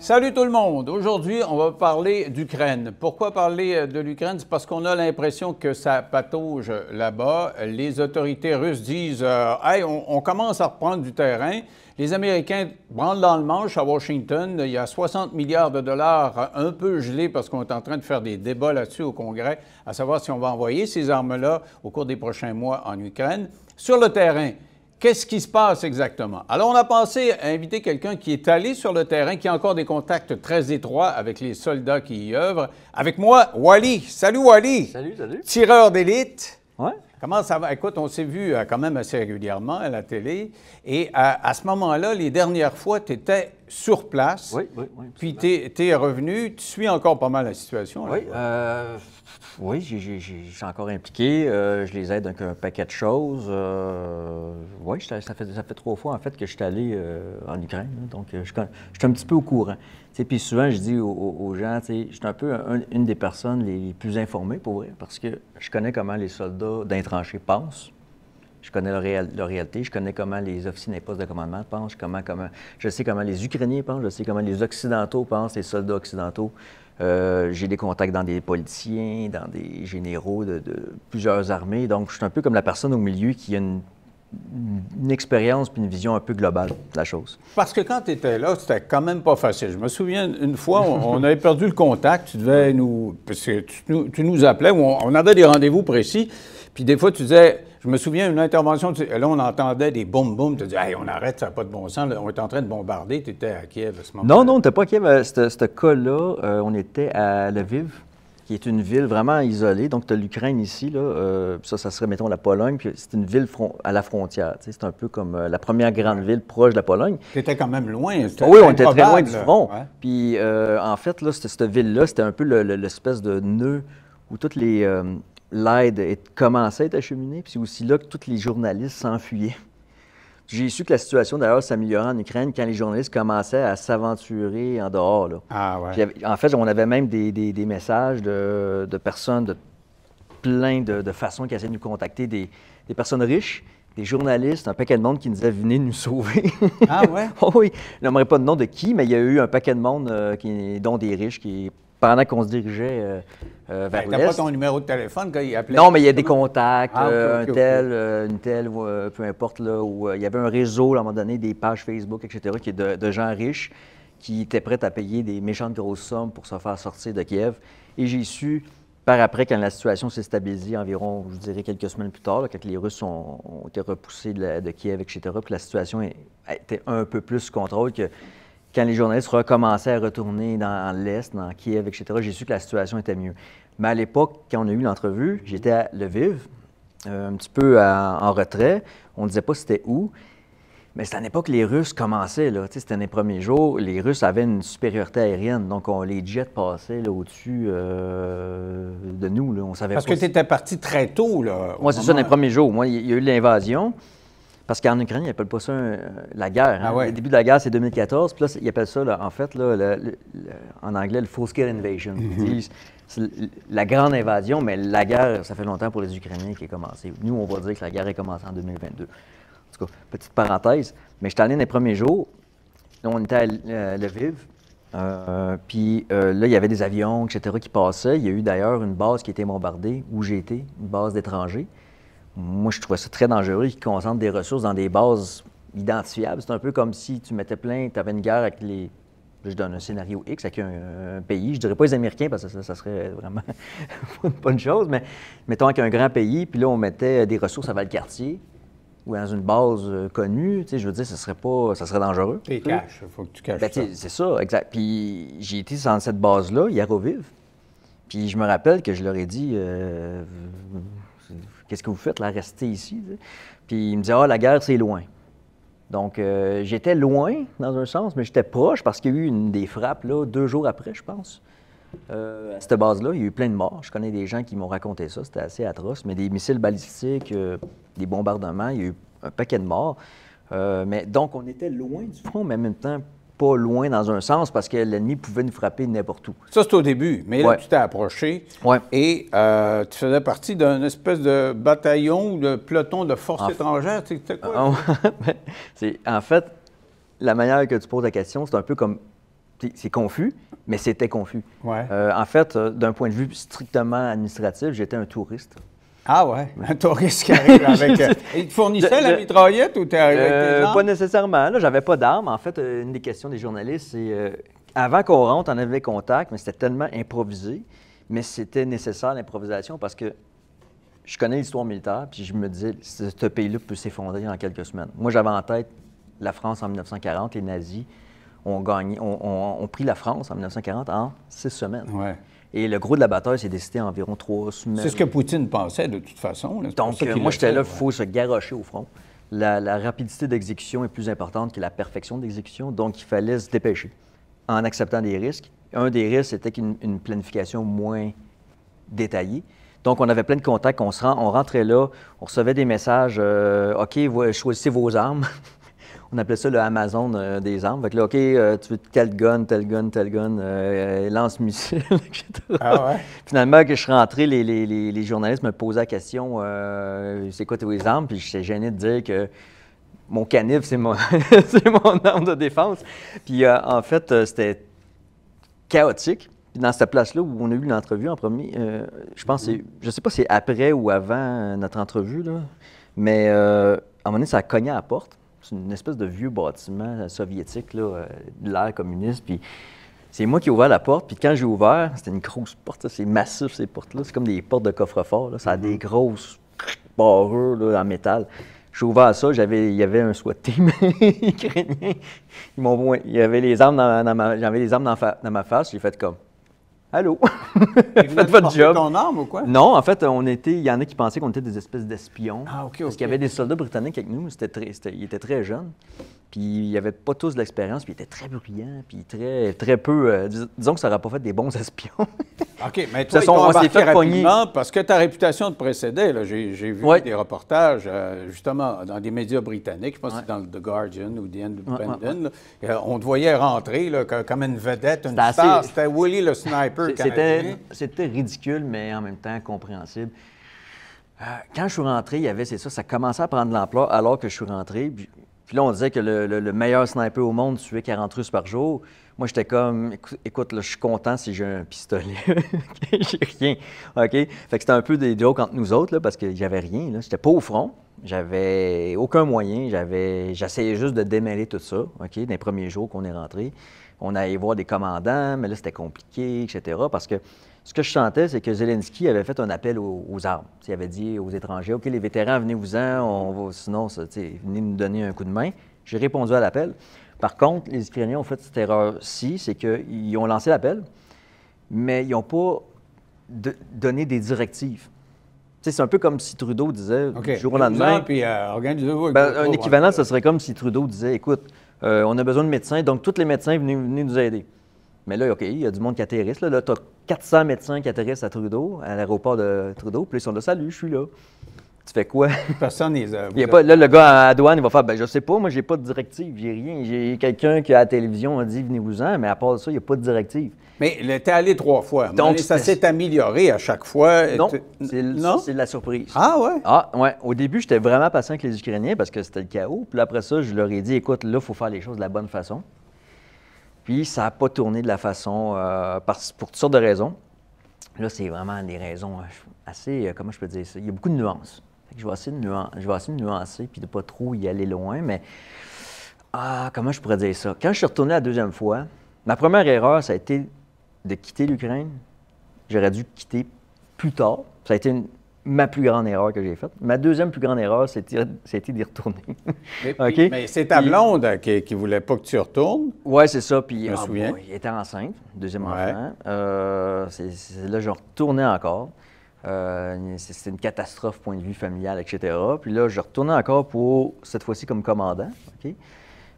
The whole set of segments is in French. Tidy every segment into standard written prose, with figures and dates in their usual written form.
Salut tout le monde! Aujourd'hui, on va parler d'Ukraine. Pourquoi parler de l'Ukraine? C'est parce qu'on a l'impression que ça patauge là-bas. Les autorités russes disent hey, on commence à reprendre du terrain. Les Américains branlent dans le manche à Washington. Il y a 60 milliards de dollars un peu gelés parce qu'on est en train de faire des débats là-dessus au Congrès, à savoir si on va envoyer ces armes-là au cours des prochains mois en Ukraine. Sur le terrain, qu'est-ce qui se passe exactement? Alors, on a pensé à inviter quelqu'un qui est allé sur le terrain, qui a encore des contacts très étroits avec les soldats qui y œuvrent. Avec moi, Wally. Salut, Wally. Salut, salut. Tireur d'élite. Ouais. Comment ça va? Écoute, on s'est vu quand même assez régulièrement à la télé. Et à ce moment-là, les dernières fois, tu étais sur place. Oui. Puis tu es revenu. Tu suis encore pas mal la situation. Là, oui, je suis encore impliqué. Je les aide avec un paquet de choses. Oui, ça fait 3 fois, en fait, que je suis allé en Ukraine. Là, donc, je suis un petit peu au courant. Puis souvent, je dis aux gens, je suis un peu une des personnes les plus informées, pour vrai, parce que je connais comment les soldats d'un tranché pensent. Je connais leur réalité, je connais comment les officiers des postes de commandement pensent, je sais comment les Ukrainiens pensent, je sais comment les Occidentaux pensent, les soldats occidentaux. J'ai des contacts dans des politiciens, dans des généraux de plusieurs armées. Donc, je suis un peu comme la personne au milieu qui a une expérience puis une vision un peu globale de la chose. Parce que quand tu étais là, c'était quand même pas facile. Je me souviens, une fois, on avait perdu le contact. Tu devais nous... Parce que tu nous appelais, on avait des rendez-vous précis. Puis des fois, tu disais... Je me souviens d'une intervention, là, on entendait des boum-boum. Tu disais, hey, on arrête, ça n'a pas de bon sens. Là, on est en train de bombarder. Tu étais à Kiev à ce moment-là. Non, on n'était pas à Kiev. Ce cas-là, on était à Lviv, qui est une ville vraiment isolée. Donc, tu as l'Ukraine ici, là. Ça serait, mettons, la Pologne. Puis c'est une ville à la frontière. C'est un peu comme la première grande ville proche de la Pologne. Tu étais quand même loin. Oui, on était très loin du front. Ouais. Puis, en fait, là, cette ville-là, c'était un peu l'espèce de nœud où toutes les... l'aide commençait à être acheminée, puis c'est aussi là que tous les journalistes s'enfuyaient. J'ai su que la situation, d'ailleurs, s'améliorait en Ukraine quand les journalistes commençaient à s'aventurer en dehors. Là. Ah ouais. En fait, on avait même des messages de personnes de plein de façons qui essayaient de nous contacter, des personnes riches, des journalistes, un paquet de monde qui nous disait « Venez nous sauver ». Ah ouais? Oh, oui, je n'aimerais pas de nom de qui, mais il y a eu un paquet de monde, dont des riches, qui... Pendant qu'on se dirigeait vers l'Est. T'as pas ton numéro de téléphone quand il appelait? Non, mais il y a des contacts, une telle, peu importe, là, où il y avait un réseau, à un moment donné, des pages Facebook, etc., qui est de gens riches qui étaient prêts à payer des méchantes grosses sommes pour se faire sortir de Kiev. Et j'ai su, par après, quand la situation s'est stabilisée, environ, je dirais, quelques semaines plus tard, là, quand les Russes ont été repoussés de Kiev, etc., puis la situation était un peu plus sous contrôle, que quand les journalistes recommençaient à retourner dans l'Est, dans Kiev, etc., j'ai su que la situation était mieux. Mais à l'époque, quand on a eu l'entrevue, j'étais à Lviv, un petit peu en retrait. On ne disait pas c'était où. Mais c'était à l'époque que les Russes commençaient. C'était les premiers jours. Les Russes avaient une supériorité aérienne. Donc, les jets passaient au-dessus de nous. Là. On savait Parce pas que tu étais parti très tôt. Là. Moi, c'est ça, dans les premiers jours. Moi, il y a eu l'invasion. Parce qu'en Ukraine, ils n'appellent pas ça la guerre. Hein? Ah ouais. Le début de la guerre, c'est 2014. Puis là, ils appellent ça, là, en fait, là, en anglais, le full-scale invasion. Ils disent c'est la grande invasion, mais la guerre, ça fait longtemps pour les Ukrainiens qui est commencé. Nous, on va dire que la guerre est commencée en 2022. En tout cas, petite parenthèse. Mais j'étais allé dans les premiers jours. Là, on était à Lviv. Puis là, il y avait des avions, etc., qui passaient. Il y a eu d'ailleurs une base qui a été bombardée, où j'ai été, une base d'étrangers. Moi, je trouvais ça très dangereux qu'ils concentrent des ressources dans des bases identifiables. C'est un peu comme si tu mettais plein, tu avais une guerre avec les... Je donne un scénario X avec un pays. Je dirais pas les Américains parce que ça serait vraiment pas une bonne chose, mais mettons avec un grand pays, puis là, on mettait des ressources à Valcartier ou dans une base connue. Tu sais, je veux dire, ça serait dangereux. Tu caches, il faut que tu caches ça. C'est ça, exact. Puis j'ai été dans cette base-là, Yaroviv, puis je me rappelle que je leur ai dit... Qu'est-ce que vous faites, là, restez ici? T'sais. Puis il me disait, la guerre, c'est loin. Donc, j'étais loin, dans un sens, mais j'étais proche parce qu'il y a eu des frappes, là, 2 jours après, je pense. À cette base-là, il y a eu plein de morts. Je connais des gens qui m'ont raconté ça, c'était assez atroce. Mais des missiles balistiques, des bombardements, il y a eu un paquet de morts. Mais donc, on était loin du front, mais en même temps, pas loin dans un sens parce que l'ennemi pouvait nous frapper n'importe où. Ça, c'est au début. Mais là, tu t'es approché et tu faisais partie d'une espèce de bataillon ou de peloton de forces étrangères. C'était quoi? En fait, la manière que tu poses la question, c'est un peu comme C'est confus, mais c'était confus. Ouais. En fait, d'un point de vue strictement administratif, j'étais un touriste. Ah ouais, un touriste qui arrive avec... il te fournissait la mitraillette ou t'es arrivé avec tes armes? Pas nécessairement. Là, j'avais pas d'armes. En fait, une des questions des journalistes, c'est... avant qu'on rentre, on avait contact, mais c'était tellement improvisé. Mais c'était nécessaire, l'improvisation, parce que je connais l'histoire militaire, puis je me disais, ce pays-là peut s'effondrer en quelques semaines. Moi, j'avais en tête la France en 1940, les nazis ont pris la France en 1940 en 6 semaines. Ouais. Et le gros de la bataille s'est décidé en environ 3 semaines. C'est ce que Poutine pensait, de toute façon. Là. Donc, moi, j'étais là, il faut se garrocher au front. La rapidité d'exécution est plus importante que la perfection d'exécution, donc il fallait se dépêcher en acceptant des risques. Un des risques, c'était une planification moins détaillée. Donc, on avait plein de contacts, on rentrait là, on recevait des messages, OK, choisissez vos armes. On appelait ça le Amazon des armes. Fait que là, OK, tu veux tel gun, lance-missile, etc. Ah ouais? Finalement, quand je suis rentré, les journalistes me posaient la question c'est quoi tes armes? Puis j'étais gêné de dire que mon canif, c'est mon arme de défense. Puis en fait, c'était chaotique. Puis dans cette place-là où on a eu l'entrevue en premier, je pense, je sais pas si c'est après ou avant notre entrevue, là, mais à un moment donné, ça a cogné à la porte. C'est une espèce de vieux bâtiment soviétique, là, de l'ère communiste. Puis c'est moi qui ai ouvert la porte. Puis quand j'ai ouvert, c'était une grosse porte. C'est massif, ces portes-là. C'est comme des portes de coffre-fort. Là. Ça a des grosses barrures là, en métal. J'ai ouvert ça. Il y avait un SWAT team ukrainien. Il y avait les armes j'avais les armes dans ma face. J'ai fait comme allô? Faites votre job. Ton arme ou quoi? Non, en fait, il y en a qui pensaient qu'on était des espèces d'espions. Ah, OK. Parce qu'il y avait des soldats britanniques avec nous. Ils étaient très jeunes. Puis ils n'avaient pas tous de l'expérience. Puis ils étaient très bruyants. Puis très peu. Disons que ça n'aurait pas fait des bons espions. OK, mais toi, on s'est fait rapidement parce que ta réputation te précédait. J'ai vu des reportages, justement, dans des médias britanniques. Je pense que c'est dans le The Guardian ou The Independent. On te voyait rentrer là, comme une vedette, une star. C'était Willie le sniper canadien. C'était ridicule, mais en même temps compréhensible. Quand je suis rentré, il y avait, ça commençait à prendre de l'ampleur alors que je suis rentré. Puis là, on disait que le meilleur sniper au monde tuait 40 Russes par jour. Moi, j'étais comme, écoute, là, je suis content si j'ai un pistolet. J'ai rien. OK? Fait que c'était un peu des jokes entre nous autres, là, parce que j'avais rien. Là. J'étais pas au front. J'avais aucun moyen. J'essayais juste de démêler tout ça, OK, dans les premiers jours qu'on est rentré. On allait voir des commandants, mais là, c'était compliqué, etc. Parce que ce que je sentais, c'est que Zelensky avait fait un appel aux armes. Il avait dit aux étrangers, OK, les vétérans, venez-vous-en, sinon, venez nous donner un coup de main. J'ai répondu à l'appel. Par contre, les Ukrainiens ont fait cette erreur-ci, c'est qu'ils ont lancé l'appel, mais ils n'ont pas donné des directives. C'est un peu comme si Trudeau disait, du jour au lendemain... Puis, un équivalent, ce serait comme si Trudeau disait, écoute, on a besoin de médecins, donc tous les médecins, venez nous aider. Mais là, OK, il y a du monde qui atterrisse. Là, tu as 400 médecins qui atterrissent à Trudeau, à l'aéroport de Trudeau, puis ils sont là, salut, je suis là. Tu fais quoi? Personne n'est... Là, le gars à la douane, il va faire, je sais pas, moi, j'ai pas de directive, j'ai rien. J'ai quelqu'un qui, à la télévision, a dit, venez-vous-en, mais à part ça, il n'y a pas de directive. Mais t'es allé 3 fois. Donc, ça s'est amélioré à chaque fois. Non, c'est la surprise. Ah ouais? Ah ouais. Au début, j'étais vraiment patient avec les Ukrainiens parce que c'était le chaos. Puis après ça, je leur ai dit, écoute, là, il faut faire les choses de la bonne façon. Puis ça n'a pas tourné de la façon, pour toutes sortes de raisons. Là, c'est vraiment des raisons assez, comment je peux dire ça? Il y a beaucoup de nuances. Fait que je vais essayer de nuancer puis de ne pas trop y aller loin, mais comment je pourrais dire ça? Quand je suis retourné la deuxième fois, ma première erreur, ça a été de quitter l'Ukraine. J'aurais dû quitter plus tard. Ça a été ma plus grande erreur que j'ai faite. Ma deuxième plus grande erreur, c'était d'y retourner. Okay? Mais c'est ta blonde qui ne voulait pas que tu retournes. Oui, c'est ça. Puis, je me souviens. Il était enceinte, deuxième enfant. Là, je retournais encore. C'était une catastrophe, point de vue familial, etc. Puis là, je retournais encore pour, cette fois-ci, comme commandant. OK?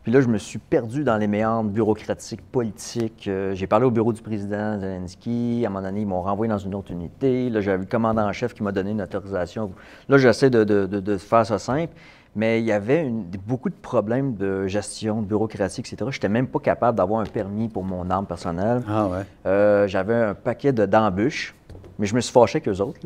Puis là, je me suis perdu dans les méandres bureaucratiques, politiques. J'ai parlé au bureau du président Zelensky. À un moment donné, ils m'ont renvoyé dans une autre unité. Là, j'avais le commandant en chef qui m'a donné une autorisation. Là, j'essaie de faire ça simple. Mais il y avait beaucoup de problèmes de gestion, de bureaucratie, etc. Je n'étais même pas capable d'avoir un permis pour mon arme personnelle. Ah ouais. J'avais un paquet d'embûches. Mais je me suis fâché avec eux autres.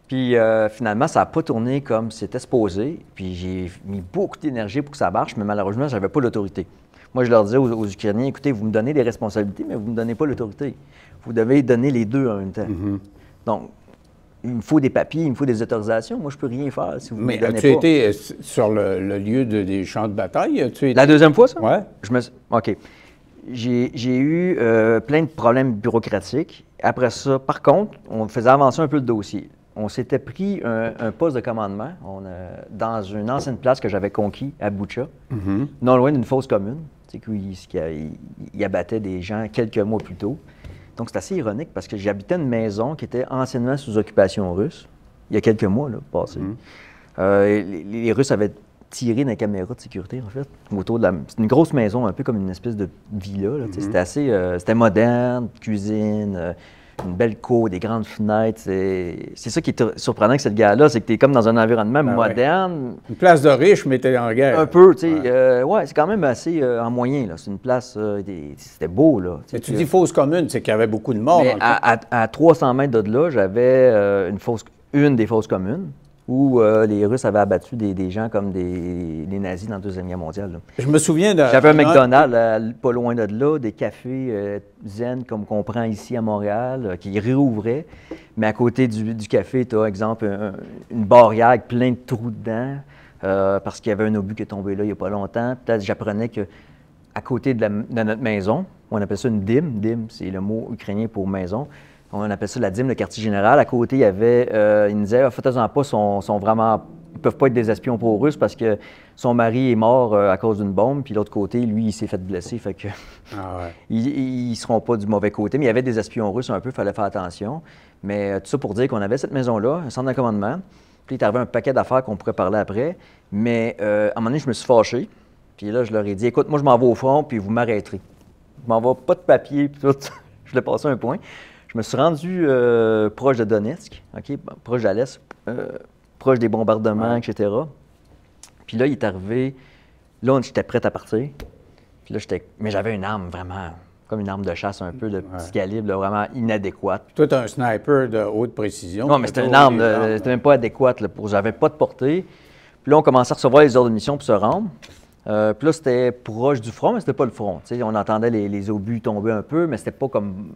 Puis finalement, ça n'a pas tourné comme c'était supposé. Puis j'ai mis beaucoup d'énergie pour que ça marche, mais malheureusement, je n'avais pas l'autorité. Moi, je leur disais aux Ukrainiens, écoutez, vous me donnez des responsabilités, mais vous ne me donnez pas l'autorité. Vous devez donner les deux en même temps. Donc, il me faut des papiers, il me faut des autorisations. Moi, je ne peux rien faire si vous ne me donnez pas. Mais as-tu été sur le lieu des champs de bataille? La deuxième fois, ça? Oui. OK. J'ai eu plein de problèmes bureaucratiques. Après ça, par contre, on faisait avancer un peu le dossier. On s'était pris un poste de commandement dans une ancienne place que j'avais conquis à Boutcha, non loin d'une fosse commune. C'est qu'il abattait des gens quelques mois plus tôt. Donc, c'est assez ironique parce que j'habitais une maison qui était anciennement sous occupation russe, il y a quelques mois, là, passés. Les Russes avaient tiré dans les caméras de sécurité, en fait, autour de c'est une grosse maison, un peu comme une espèce de villa. Là, C'était assez... c'était moderne, cuisine, une belle cour, des grandes fenêtres. C'est ça qui est surprenant avec cette gare-là, c'est que tu es comme dans un environnement moderne. Ouais. Une place de riche, mais tu es en guerre. Un peu, tu sais. C'est quand même assez en moyen, là. C'est une place... c'était beau, là. Mais tu dis fosse commune, c'est qu'il y avait beaucoup de morts. Mais à 300 mètres de là, j'avais une des fosses communes où les Russes avaient abattu des gens comme les nazis dans la Deuxième Guerre mondiale. Là. Je me souviens de... J'avais un McDonald's pas loin de là, des cafés zen comme qu'on prend ici à Montréal, qui réouvraient. Mais à côté du café, tu as, exemple, une barrière avec plein de trous dedans, parce qu'il y avait un obus qui est tombé là il n'y a pas longtemps. Peut-être j'apprenais qu'à côté de notre maison, on appelle ça une dîme. Dîme, c'est le mot ukrainien pour maison. On appelle ça la dîme, le quartier général. À côté, il y avait, il nous disait, faites-en pas, sont vraiment, ils peuvent pas être des espions pour Russes parce que son mari est mort à cause d'une bombe, puis l'autre côté, lui, il s'est fait blesser, fait que ils seront pas du mauvais côté. Mais il y avait des espions russes un peu, il fallait faire attention. Mais tout ça pour dire qu'on avait cette maison-là, un centre de commandement, puis il est arrivé un paquet d'affaires qu'on pourrait parler après. Mais à un moment donné, je me suis fâché, puis là, je leur ai dit, écoute, moi, je m'en vais au front, puis vous m'arrêterez. Je m'en vais pas de papier, puis tout. Je voulais passer un point. Je me suis rendu proche de Donetsk, proche d'Alès, proche des bombardements, etc. Puis là, il est arrivé, là, j'étais prêt à partir. Puis là, mais j'avais une arme vraiment, comme une arme de chasse un peu de petit calibre, là, vraiment inadéquate. Toi, tu es un sniper de haute précision. Non, mais c'était une arme, c'était même pas adéquate, j'avais pas de portée. Puis là, on commençait à recevoir les ordres de mission pour se rendre. Puis là, c'était proche du front, mais c'était pas le front. T'sais, on entendait les obus tomber un peu, mais c'était pas comme...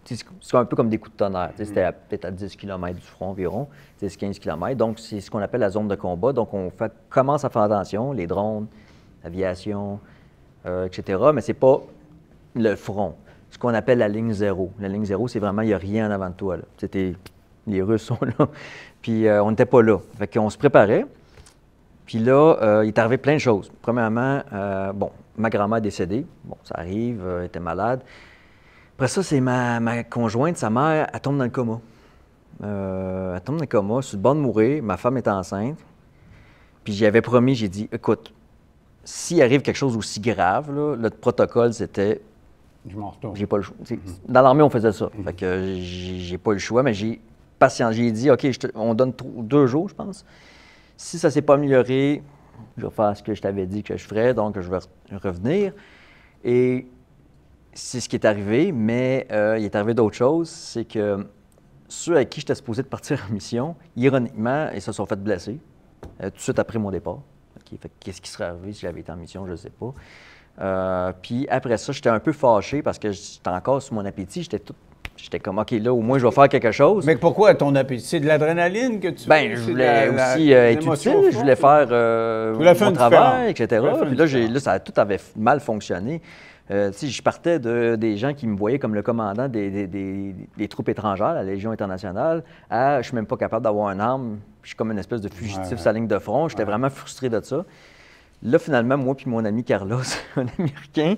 C'est un peu comme des coups de tonnerre. C'était peut-être à 10 km du front environ, 10-15 km. Donc, c'est ce qu'on appelle la zone de combat. Donc, on commence à faire attention, les drones, l'aviation, etc. Mais c'est pas le front. Ce qu'on appelle la ligne zéro. La ligne zéro, c'est vraiment, il n'y a rien en avant de toi. Là. Les Russes sont là. Puis, on n'était pas là. Fait qu'on se préparait. Puis là, il est arrivé plein de choses. Premièrement, ma grand-mère est décédée. Bon, ça arrive, elle était malade. Après ça, c'est ma conjointe, sa mère, elle tombe dans le coma. Elle tombe dans le coma, sur le bord de mourir, ma femme est enceinte. Puis j'avais promis, j'ai dit, écoute, s'il arrive quelque chose aussi grave, là, le protocole, c'était... Je m'en retourne. J'ai pas le choix. Dans l'armée, on faisait ça. Fait que j'ai pas le choix, mais j'ai patience. J'ai dit, OK, on donne 2 jours, je pense. Si ça ne s'est pas amélioré, je vais faire ce que je t'avais dit que je ferais, donc je vais revenir. Et c'est ce qui est arrivé, mais il est arrivé d'autres choses. C'est que ceux avec qui j'étais supposé de partir en mission, ironiquement, ils se sont fait blesser tout de suite après mon départ. Fait qu'est-ce qui serait arrivé si j'avais été en mission, je ne sais pas. Puis après ça, j'étais un peu fâché parce que j'étais encore sur mon appétit. J'étais comme, OK, là, au moins, je vais faire quelque chose. Mais pourquoi ton appétit? C'est de l'adrénaline que tu... Bien, je voulais aussi être utile. Je voulais faire mon travail, etc. Puis là, ça tout avait mal fonctionné. Je partais des gens qui me voyaient comme le commandant des troupes étrangères, la Légion internationale, à je suis même pas capable d'avoir une arme. Je suis comme une espèce de fugitif sur la ligne de front. J'étais vraiment frustré de ça. Là, finalement, moi puis mon ami Carlos, un Américain,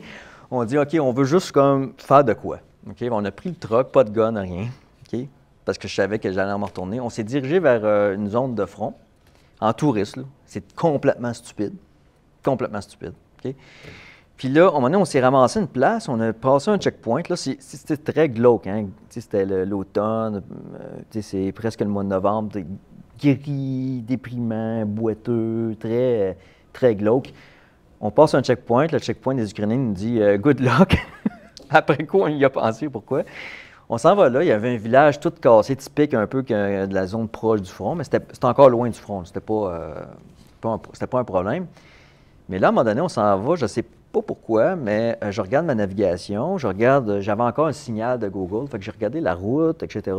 on dit, OK, on veut juste comme faire de quoi. OK, on a pris le truck, pas de gun, rien, OK, parce que je savais que j'allais me retourner. On s'est dirigé vers une zone de front, en touriste, là. C'est complètement stupide. Complètement stupide, OK? Puis là, à un moment donné, on s'est ramassé une place, on a passé un checkpoint. Là, c'était très glauque, hein? C'était l'automne, c'est presque le mois de novembre, gris, déprimant, boiteux, très, très glauque. On passe un checkpoint, le checkpoint des Ukrainiens nous dit « good luck ». Après quoi, on y a pensé, pourquoi? On s'en va là, il y avait un village tout cassé, typique un peu de la zone proche du front, mais c'était encore loin du front, c'était pas un problème. Mais là, à un moment donné, on s'en va, je sais pas pourquoi, mais je regarde ma navigation, j'avais encore un signal de Google, fait que j'ai regardé la route, etc.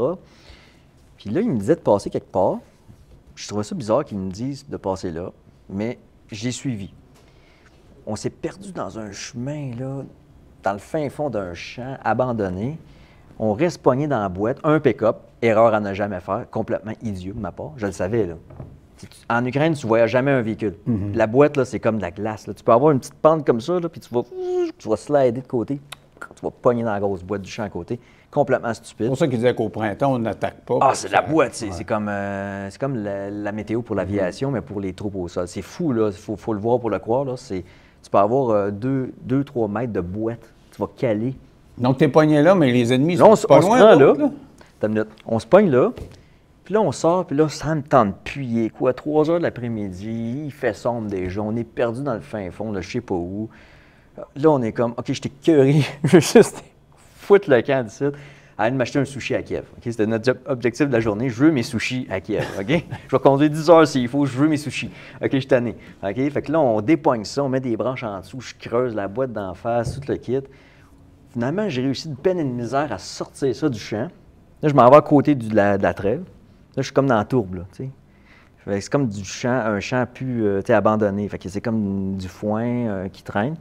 Puis là, il me disait de passer quelque part. Je trouvais ça bizarre qu'ils me disent de passer là, mais j'ai suivi. On s'est perdu dans un chemin, là, dans le fin fond d'un champ abandonné. On reste pogné dans la boîte, un pick-up, erreur à ne jamais faire, complètement idiot de ma part, je le savais, là. En Ukraine, tu ne voyais jamais un véhicule. La boîte, là, c'est comme de la glace, là. Tu peux avoir une petite pente comme ça, là, puis tu vas slider de côté, tu vas pogner dans la grosse boîte du champ à côté. Complètement stupide. C'est pour ça qu'ils disaient qu'au printemps, on n'attaque pas. Ah, c'est la boîte, c'est comme la météo pour l'aviation, mais pour les troupes au sol. C'est fou, là, il faut le voir pour le croire, là. Tu peux avoir 2-3 mètres de boîte, tu vas caler. Donc, t'es pogné là, mais les ennemis là, sont pas loin. Là. T'as une minute. On se pogne là, puis là, on sort, puis là, ça me tente puyer, quoi. 3 heures de l'après-midi, il fait sombre déjà, on est perdu dans le fin fond, là, je sais pas où. Là, on est comme, OK, j'étais curé, je veux juste foutre le camp d'ici, aller m'acheter un sushi à Kiev. Okay? C'était notre objectif de la journée, je veux mes sushis à Kiev. OK? Je vais conduire 10 heures s'il faut, je veux mes sushis. OK, je suis tanné. OK? Fait que là, on dépoigne ça, on met des branches en dessous, je creuse la boîte d'en face, tout le kit. Finalement, j'ai réussi de peine et de misère à sortir ça du champ. Là, je m'en vais à côté de la trêve. Là, je suis comme dans la tourbe, là, tu sais. C'est comme un champ plus abandonné. Fait que c'est comme du foin qui traîne.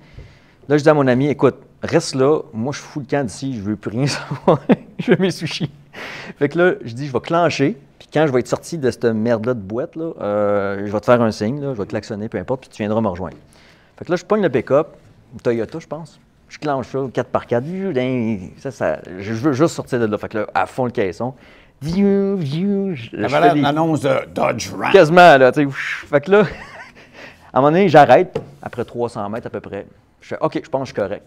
Là, je dis à mon ami, écoute, reste là, moi je fous le camp d'ici, je veux plus rien savoir, je veux mes sushis. Fait que là, je dis, je vais clencher, puis quand je vais être sorti de cette merde-là de boîte, là, je vais te faire un signe, là, je vais klaxonner, peu importe, puis tu viendras me rejoindre. Fait que là, je pogne le pick-up, une Toyota, je pense. Je clenche ça, 4x4, je veux juste sortir de là. Fait que là, à fond le caisson. J'avais l'annonce de Dodge Ram. Quasiment, là, tu sais. Fait que là, à un moment donné, j'arrête, après 300 mètres à peu près. Je fais, OK, je pense que je suis correct.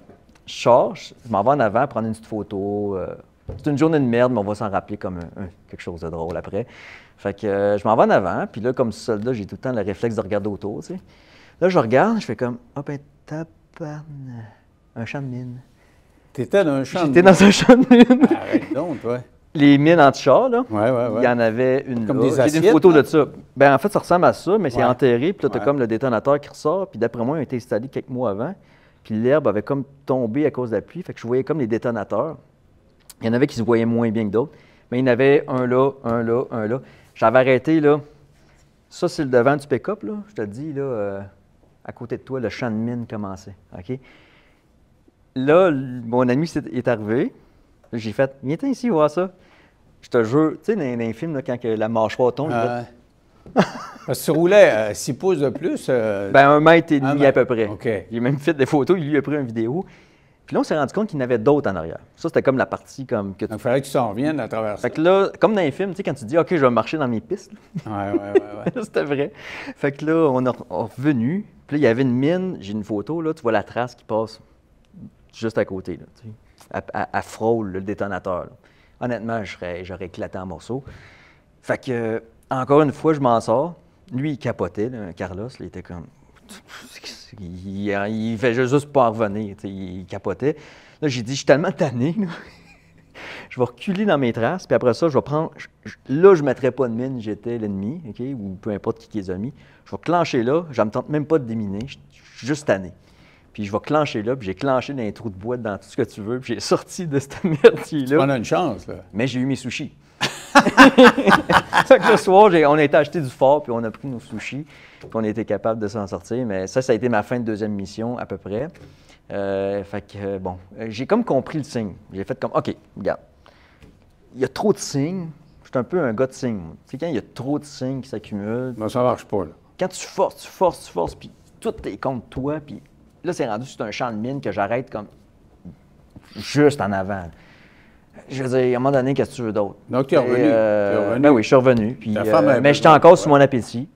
Je charge, je m'en vais en avant, prendre une petite photo. C'est une journée de merde, mais on va s'en rappeler comme quelque chose de drôle après. Fait que je m'en vais en avant, puis là, comme soldat, j'ai tout le temps le réflexe de regarder autour, tu sais. Là, je regarde, je fais comme, oh ben, tabarnak. Un champ de mine. T'étais dans un champ de mine? J'étais dans un champ de mine. Arrête donc, toi. Les mines anti-char, là. Ouais. Il y en avait une comme là. Des assiettes, j'ai une photo là? de ça. Ben en fait, ça ressemble à ça, mais c'est Ouais. enterré. Puis là, tu as Ouais. comme le détonateur qui ressort. Puis d'après moi, il a été installé quelques mois avant. Puis l'herbe avait comme tombé à cause de la pluie. Fait que je voyais comme les détonateurs. Il y en avait qui se voyaient moins bien que d'autres. Mais il y en avait un là, un là, un là. J'avais arrêté, là. Ça, c'est le devant du pick-up, là. Je te dis, là, à côté de toi, le champ de mine commençait. OK? Là, mon ami est arrivé. J'ai fait, viens ici voir ça. Je te jure, tu sais, dans les films, là, quand que la mâchoire tombe, Parce que tu roulais 6 pouces de plus. ben 1,5 mètre à peu près. OK. J'ai même fait des photos, il lui a pris une vidéo. Puis là, on s'est rendu compte qu'il y en avait d'autres en arrière. Ça, c'était comme la partie comme que Donc, il fallait que tu s'en reviennes à travers ça. Fait que là, comme dans les films, tu sais, quand tu dis, OK, je vais marcher dans mes pistes, là. Ouais. C'était vrai. Fait que là, on est revenu. Puis là, il y avait une mine, j'ai une photo, là, tu vois la trace qui passe juste à côté, là, tu sais. Elle frôle le détonateur, là. Honnêtement, j'aurais éclaté en morceaux. Fait que, encore une fois, je m'en sors. Lui, il capotait, là, Carlos, il était comme... Il fait juste pas en revenir, tu sais, il capotait. Là, j'ai dit, je suis tellement tanné, là. Je vais reculer dans mes traces, puis après ça, je vais prendre... Là, je ne mettrai pas de mine, j'étais l'ennemi, OK, ou peu importe qui les a mis. Je vais clencher là, je ne me tente même pas de déminer, je suis juste tanné. Puis je vais clencher là, puis j'ai clenché dans les trous de boîte, dans tout ce que tu veux, puis j'ai sorti de cette merdier-là. On a une chance, là. Mais j'ai eu mes sushis. Fait que le soir, on a été acheter du fort, puis on a pris nos sushis, puis on a été capable de s'en sortir. Mais ça a été ma fin de deuxième mission, à peu près. Fait que, bon, j'ai comme compris le signe. J'ai fait comme, OK, regarde, il y a trop de signes. Je suis un peu un gars de signes. Tu sais, quand il y a trop de signes qui s'accumulent... Ben, ça marche pas, là. Quand tu forces, puis tout est contre toi, puis là, c'est rendu sur un champ de mine que j'arrête comme juste en avant. Je veux dire, à un moment donné, qu'est-ce que tu veux d'autre? Donc, tu es revenu. Ben oui, je suis revenu. Puis, mais j'étais encore sur mon appétit.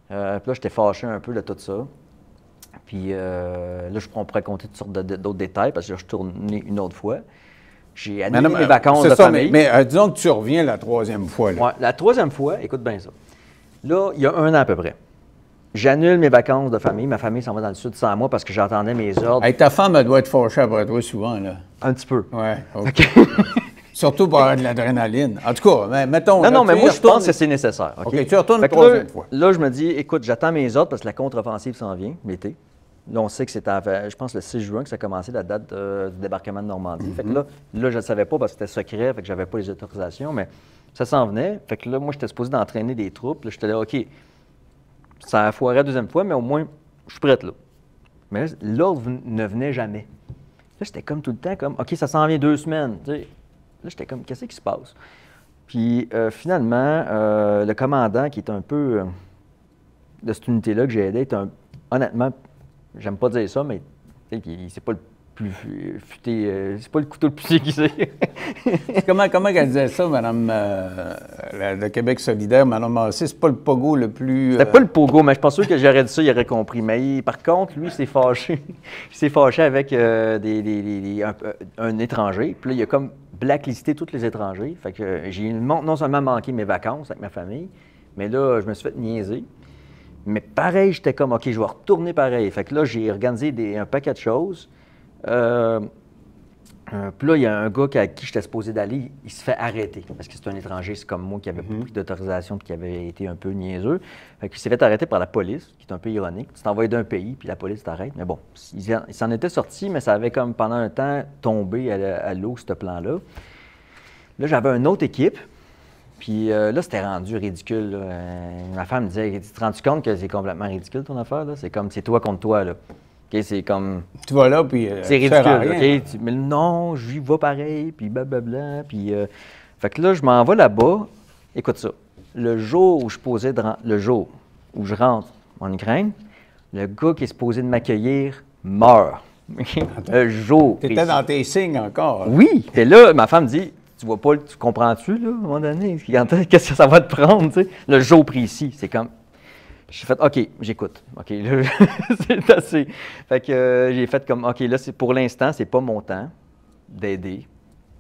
Puis là, j'étais fâché un peu de tout ça. Puis là, on pourrait compter toutes sortes d'autres détails parce que je suis tourné une autre fois. J'ai annulé mes vacances de famille. Mais disons que tu reviens la troisième fois. Là. Ouais, la troisième fois, écoute bien ça. Là, il y a 1 an à peu près. J'annule mes vacances de famille. Ma famille s'en va dans le sud sans moi parce que j'attendais mes ordres. Hey, ta femme, elle doit être fâchée après toi souvent, là. Un petit peu. Ouais. OK. Surtout pour avoir de l'adrénaline. En tout cas, mettons... Non, mais moi, je pense que c'est nécessaire. OK, tu retournes la troisième fois. Là, je me dis, écoute, j'attends mes ordres parce que la contre-offensive s'en vient, l'été. Là, on sait que c'était, je pense, le 6 juin que ça a commencé, la date du débarquement de Normandie. Fait que là, je ne le savais pas parce que c'était secret, fait que j'avais pas les autorisations, mais ça s'en venait. Fait que là, moi, j'étais supposé d'entraîner des troupes. Là, j'étais là, OK, ça a foiré la deuxième fois, mais au moins, je suis prête là. Mais l'ordre ne venait jamais. Là, j'étais comme tout le temps, comme, OK, ça s'en vient 2 semaines. Tu sais. Là, j'étais comme, qu'est-ce qui se passe? Puis finalement, le commandant qui est un peu de cette unité-là que j'ai aidé, honnêtement, j'aime pas dire ça, mais c'est pas le plus futé, c'est pas le couteau le plus aiguisé. Comment elle disait ça, Mme de Québec solidaire, Mme Massé? C'est pas le pogo le plus... C'était pas le pogo, mais je pense que j'aurais dit ça, il aurait compris. Mais par contre, lui, il s'est fâché. Il s'est fâché avec un étranger. Puis là, il a comme blacklisté tous les étrangers. Fait que j'ai non seulement manqué mes vacances avec ma famille, mais là, je me suis fait niaiser. Mais pareil, j'étais comme, OK, je vais retourner pareil. Fait que là, j'ai organisé un paquet de choses. Puis là, il y a un gars à qui j'étais supposé d'aller, il se fait arrêter. Parce que c'est un étranger, c'est comme moi qui avait pas pris d'autorisation et qui avait été un peu niaiseux. Fait qu'il s'est fait arrêter par la police, qui est un peu ironique. Tu t'envoies d'un pays, puis la police t'arrête. Mais bon, il s'en était sorti, mais ça avait comme pendant un temps tombé à l'eau, ce plan-là. Là, j'avais une autre équipe. Puis là, c'était rendu ridicule. Là. Ma femme me disait, tu te rends compte que c'est complètement ridicule ton affaire? Là? C'est comme, c'est toi contre toi. Là. Okay, c'est comme... Tu vas là, puis c'est ridicule. Okay? Mais non, j'y vais pareil, puis blablabla. Puis, fait que là, je m'en vais là-bas. Écoute ça. Le jour où je rentre en Ukraine, le gars qui est supposé de m'accueillir meurt. Okay? Le jour. Tu étais dans tes signes encore. Là. Oui. Et là, ma femme dit... Tu vois pas, tu comprends-tu, là, à un moment donné? Qu'est-ce que ça va te prendre, tu sais? Le jour précis, c'est comme... J'ai fait, OK, j'écoute. OK, là, c'est assez. Fait que j'ai fait comme, OK, là, pour l'instant, c'est pas mon temps d'aider.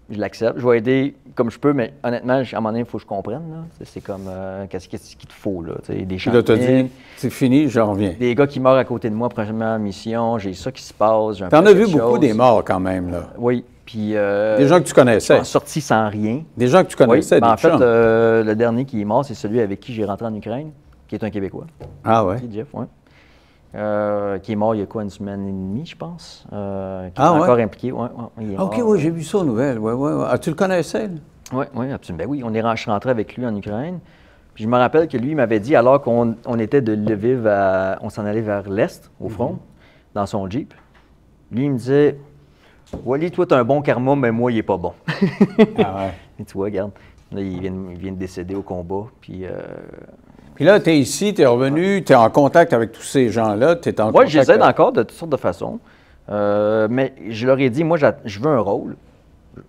Je l'accepte. Je vais aider comme je peux, mais honnêtement, à un moment donné, il faut que je comprenne, là. C'est comme, qu'est-ce qu'il te faut, là? Tu sais, des chantiers. Là, tu as dit, c'est fini, j'en reviens. Des gars qui meurent à côté de moi, première mission, j'ai ça qui se passe. T'en as vu beaucoup des morts, quand même, là. Oui. Puis, des gens que tu connaissais. Ils sont sortis sans rien. Des gens que tu connaissais, oui, des en fait, le dernier qui est mort, c'est celui avec qui j'ai rentré en Ukraine, qui est un Québécois. Ah ouais? Jeff, oui. Qui est mort il y a quoi, 1 semaine et demie, je pense. Qui est encore impliqué. Ouais, il est mort. OK, oui, j'ai vu ça aux nouvelles. Ouais. Ah, tu le connaissais? Oui, absolument. Ben oui, je suis rentré avec lui en Ukraine. Puis je me rappelle que lui, il m'avait dit, alors qu'on était de Lviv, on s'en allait vers l'Est, au front, dans son Jeep. Lui, il me disait... Wally, toi, tu as un bon karma, mais moi, il n'est pas bon. Ah ouais. Et tu vois, regarde, là, il vient de décéder au combat. Puis là, tu es ici, tu es revenu, tu es en contact avec tous ces gens-là. Oui, je les aide encore de toutes sortes de façons. Mais je leur ai dit, moi, je veux un rôle.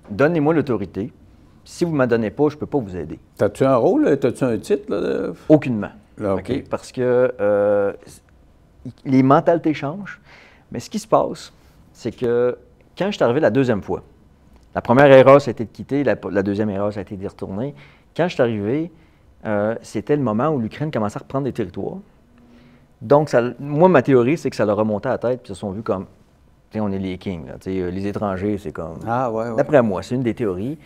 Donnez-moi l'autorité. Si vous ne me donnez pas, je ne peux pas vous aider. As-tu un rôle? As-tu un titre? Là? Aucunement. Là, OK. Parce que les mentalités changent. Mais ce qui se passe, c'est que quand je suis arrivé la deuxième fois, la première erreur, ça a été de quitter, la deuxième erreur, ça a été d'y retourner. Quand je suis arrivé, c'était le moment où l'Ukraine commençait à reprendre des territoires. Donc, moi, ma théorie, c'est que ça leur a monté à la tête, puis ils se sont vus comme, tu sais, on est les kings, là, les étrangers, c'est comme... Ah, ouais. D'après moi, c'est une des théories.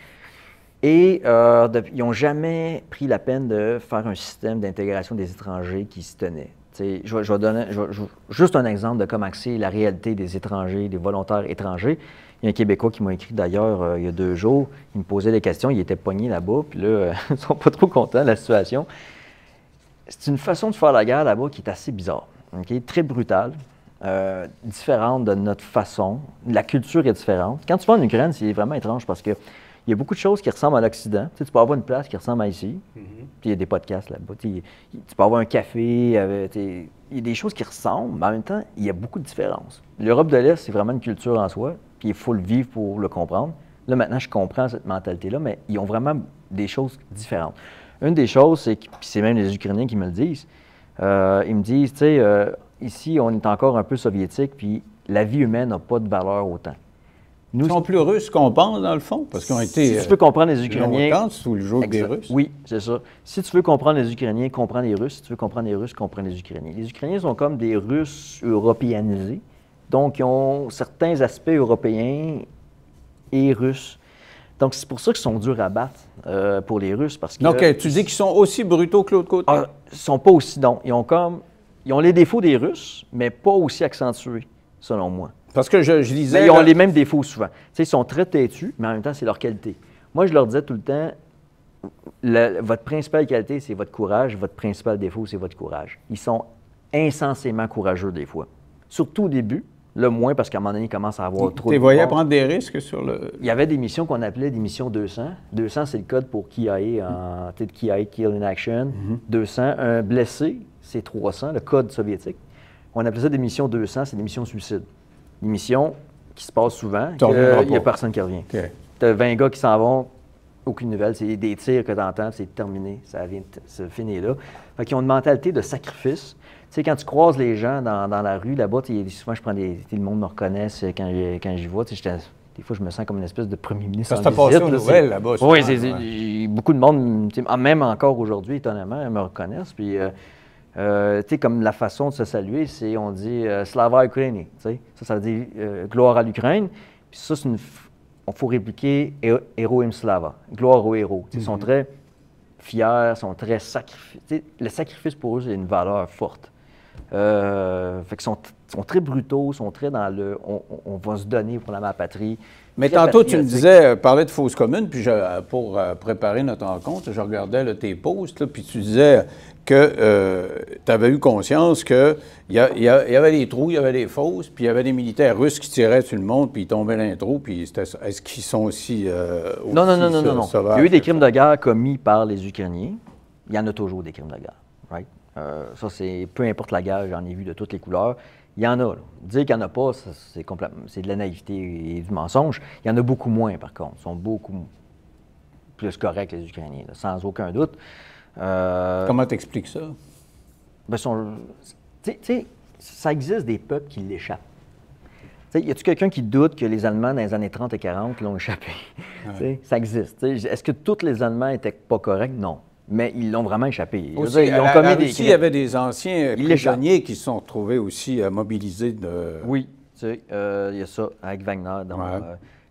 Et ils n'ont jamais pris la peine de faire un système d'intégration des étrangers qui se tenait. Je vais donner juste un exemple de comment c'est la réalité des étrangers, des volontaires étrangers. Il y a un Québécois qui m'a écrit d'ailleurs il y a 2 jours. Il me posait des questions, il était pogné là-bas, puis là, ils ne sont pas trop contents de la situation. C'est une façon de faire la guerre là-bas qui est assez bizarre, okay? Très brutale, différente de notre façon. La culture est différente. Quand tu vas en Ukraine, c'est vraiment étrange parce que il y a beaucoup de choses qui ressemblent à l'Occident. Tu peux avoir une place qui ressemble à ici, puis il y a des podcasts là-bas. Tu peux avoir un café, il y a des choses qui ressemblent, mais en même temps, il y a beaucoup de différences. L'Europe de l'Est, c'est vraiment une culture en soi, puis il faut le vivre pour le comprendre. Là, maintenant, je comprends cette mentalité-là, mais ils ont vraiment des choses différentes. Une des choses, c'est que, puis c'est même les Ukrainiens qui me le disent, ils me disent, tu sais, ici, on est encore un peu soviétique, puis la vie humaine n'a pas de valeur autant. Ils sont plus russes qu'on pense, dans le fond, parce qu'ils ont été... Si tu veux comprendre les Ukrainiens... sous le joug des Russes. Oui, c'est ça. Si tu veux comprendre les Ukrainiens, comprends les Russes. Si tu veux comprendre les Russes, comprends les Ukrainiens. Les Ukrainiens sont comme des Russes européanisés. Donc, ils ont certains aspects européens et russes. Donc, c'est pour ça qu'ils sont durs à battre pour les Russes. Parce que, donc, tu dis qu'ils sont aussi brutaux que l'autre côté? Ils ne sont pas aussi... Donc, ils ont comme... ils ont les défauts des Russes, mais pas aussi accentués, selon moi. Parce que je lisais... Mais ils ont les mêmes défauts souvent. Tu sais, ils sont très têtus, mais en même temps, c'est leur qualité. Moi, je leur disais tout le temps, votre principale qualité, c'est votre courage. Votre principal défaut, c'est votre courage. Ils sont insensément courageux des fois. Surtout au début, le moins parce qu'à un moment donné, ils commencent à avoir trop de... Tu voyais prendre des risques sur le... Il y avait des missions qu'on appelait des missions 200. 200, c'est le code pour KIA, KIA, Kill in Action. 200, un blessé, c'est 300, le code soviétique. On appelait ça des missions 200, c'est des missions suicides. Des missions qui se passent souvent, il n'y a personne qui revient. Okay. Tu as 20 gars qui s'en vont, aucune nouvelle, c'est des tirs que tu entends, c'est terminé, ça vient de se finir là. Fait qu'ils ont une mentalité de sacrifice. Tu sais, quand tu croises les gens dans la rue, là-bas, souvent, je prends le monde me reconnaît quand j'y vois. Des fois, je me sens comme une espèce de premier ministre. Ça se passe aux nouvelles, là-bas. Oui, beaucoup de monde, même encore aujourd'hui, étonnamment, me reconnaissent. Puis, tu sais, comme la façon de se saluer, c'est, on dit Slava Ukraini. Ça veut dire gloire à l'Ukraine. Puis ça, il faut répliquer Héroim Slava, gloire aux héros. Ils sont très fiers, sont très sacrifiés. Le sacrifice pour eux, c'est une valeur forte. Fait qu'ils sont très brutaux, sont très dans le on va se donner pour la patrie. Mais tantôt, tu me disais, parlais de fausses communes, puis pour préparer notre rencontre, je regardais là, tes posts, là, puis tu disais que tu avais eu conscience qu'il y avait des trous, il y avait des fosses, puis il y avait des militaires russes qui tiraient sur le monde, puis ils tombaient dans les trous, puis est-ce qu'ils sont aussi, non. Il y a eu des crimes de guerre commis par les Ukrainiens. Il y en a toujours des crimes de guerre, right? Ça, c'est peu importe la guerre, j'en ai vu de toutes les couleurs. Il y en a. Là. Dire qu'il n'y en a pas, c'est de la naïveté et du mensonge. Il y en a beaucoup moins, par contre. Ils sont beaucoup plus corrects, les Ukrainiens, là, sans aucun doute. Comment t'expliques ça? Ben, tu sais, ça existe des peuples qui l'échappent. Y a-t-il quelqu'un qui doute que les Allemands, dans les années 30 et 40, l'ont échappé? Ouais. Ça existe. Est-ce que tous les Allemands n'étaient pas corrects? Non. Mais ils l'ont vraiment échappé. Aussi, ils ont commis des crimes. Il y avait des anciens prisonniers qui se sont retrouvés aussi mobilisés. Oui, tu sais, il y a ça avec Wagner. Donc,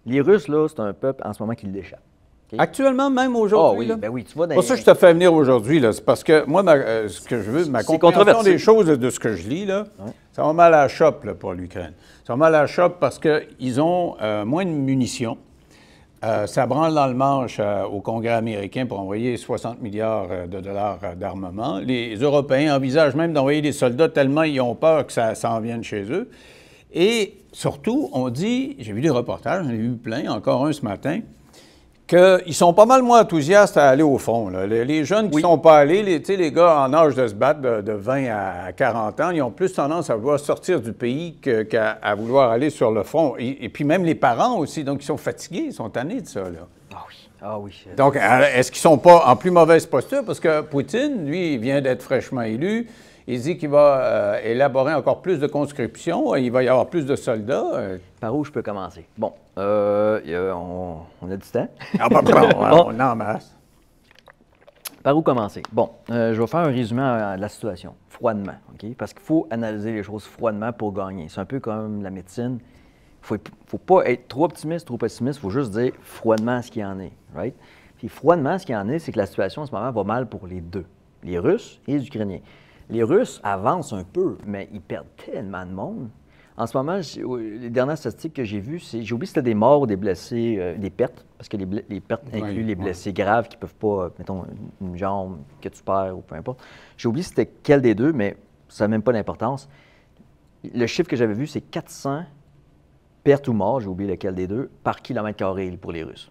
les Russes, là, c'est un peuple en ce moment qui l'échappe. Okay? Actuellement, même aujourd'hui? Ah oui, ben oui, tu vois. C'est pour ça que je te fais venir aujourd'hui, là. C'est parce que moi, ce que je veux, ma compréhension des choses de ce que je lis, là, ça va mal à la chope là, pour l'Ukraine. Ça va mal à la chope parce qu'ils ont moins de munitions. Ça branle dans le manche au Congrès américain pour envoyer 60 milliards de dollars d'armement. Les Européens envisagent même d'envoyer des soldats tellement ils ont peur que ça s'en vienne chez eux. Et surtout, on dit, j'ai vu des reportages, j'en ai vu plein, encore un ce matin, qu'ils sont pas mal moins enthousiastes à aller au front. Là. Les jeunes qui ne sont pas allés, les gars en âge de se battre de 20 à 40 ans, ils ont plus tendance à vouloir sortir du pays qu'à vouloir aller sur le front. Et puis même les parents aussi, donc ils sont fatigués, ils sont tannés de ça. Là. Ah oui. Donc, est-ce qu'ils ne sont pas en plus mauvaise posture? Parce que Poutine, lui, il vient d'être fraîchement élu. Il dit qu'il va élaborer encore plus de conscription, il va y avoir plus de soldats. Par où je peux commencer? Bon, on a du temps. On en masse. Par où commencer? Bon, je vais faire un résumé de la situation, froidement, OK? Parce qu'il faut analyser les choses froidement pour gagner. C'est un peu comme la médecine. Il ne faut pas être trop optimiste, trop pessimiste, il faut juste dire froidement ce qu'il y en est, right? Puis froidement, ce qu'il y en est, c'est que la situation en ce moment va mal pour les deux, les Russes et les Ukrainiens. Les Russes avancent un peu, mais ils perdent tellement de monde. En ce moment, les dernières statistiques que j'ai vues, j'ai oublié si c'était des morts ou des blessés, des pertes, parce que les pertes incluent les blessés graves qui ne peuvent pas, mettons, une jambe que tu perds ou peu importe. J'ai oublié c'était quel des deux, mais ça n'a même pas d'importance. Le chiffre que j'avais vu, c'est 400 pertes ou morts, j'ai oublié lequel des deux, par kilomètre carré pour les Russes.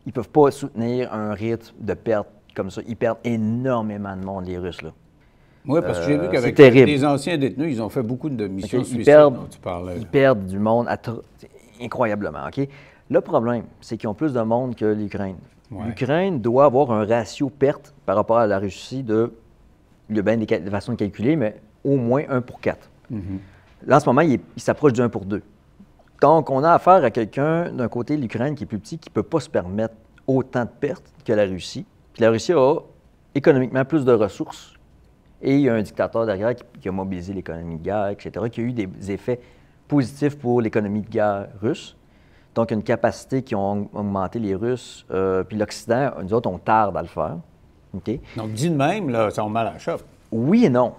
Ils ne peuvent pas soutenir un rythme de pertes comme ça. Ils perdent énormément de monde, les Russes, là. Oui, parce que j'ai vu qu'avec les anciens détenus, ils ont fait beaucoup de missions suicides dont tu parlais. Ils perdent du monde incroyablement, OK? Le problème, c'est qu'ils ont plus de monde que l'Ukraine. Ouais. L'Ukraine doit avoir un ratio perte par rapport à la Russie il y a bien des façons de calculer, mais au moins 1 pour 4. Là, en ce moment, il s'approche du 1 pour 2. Donc, on a affaire à quelqu'un d'un côté de l'Ukraine qui est plus petit, qui ne peut pas se permettre autant de pertes que la Russie. Puis la Russie a économiquement plus de ressources. Et il y a un dictateur derrière qui a mobilisé l'économie de guerre, etc., qui a eu des effets positifs pour l'économie de guerre russe. Donc, une capacité qui ont augmenté les Russes. Puis l'Occident, nous autres, on tarde à le faire. Okay? Donc, dit de même, là, ça va mal à la chope. Oui et non.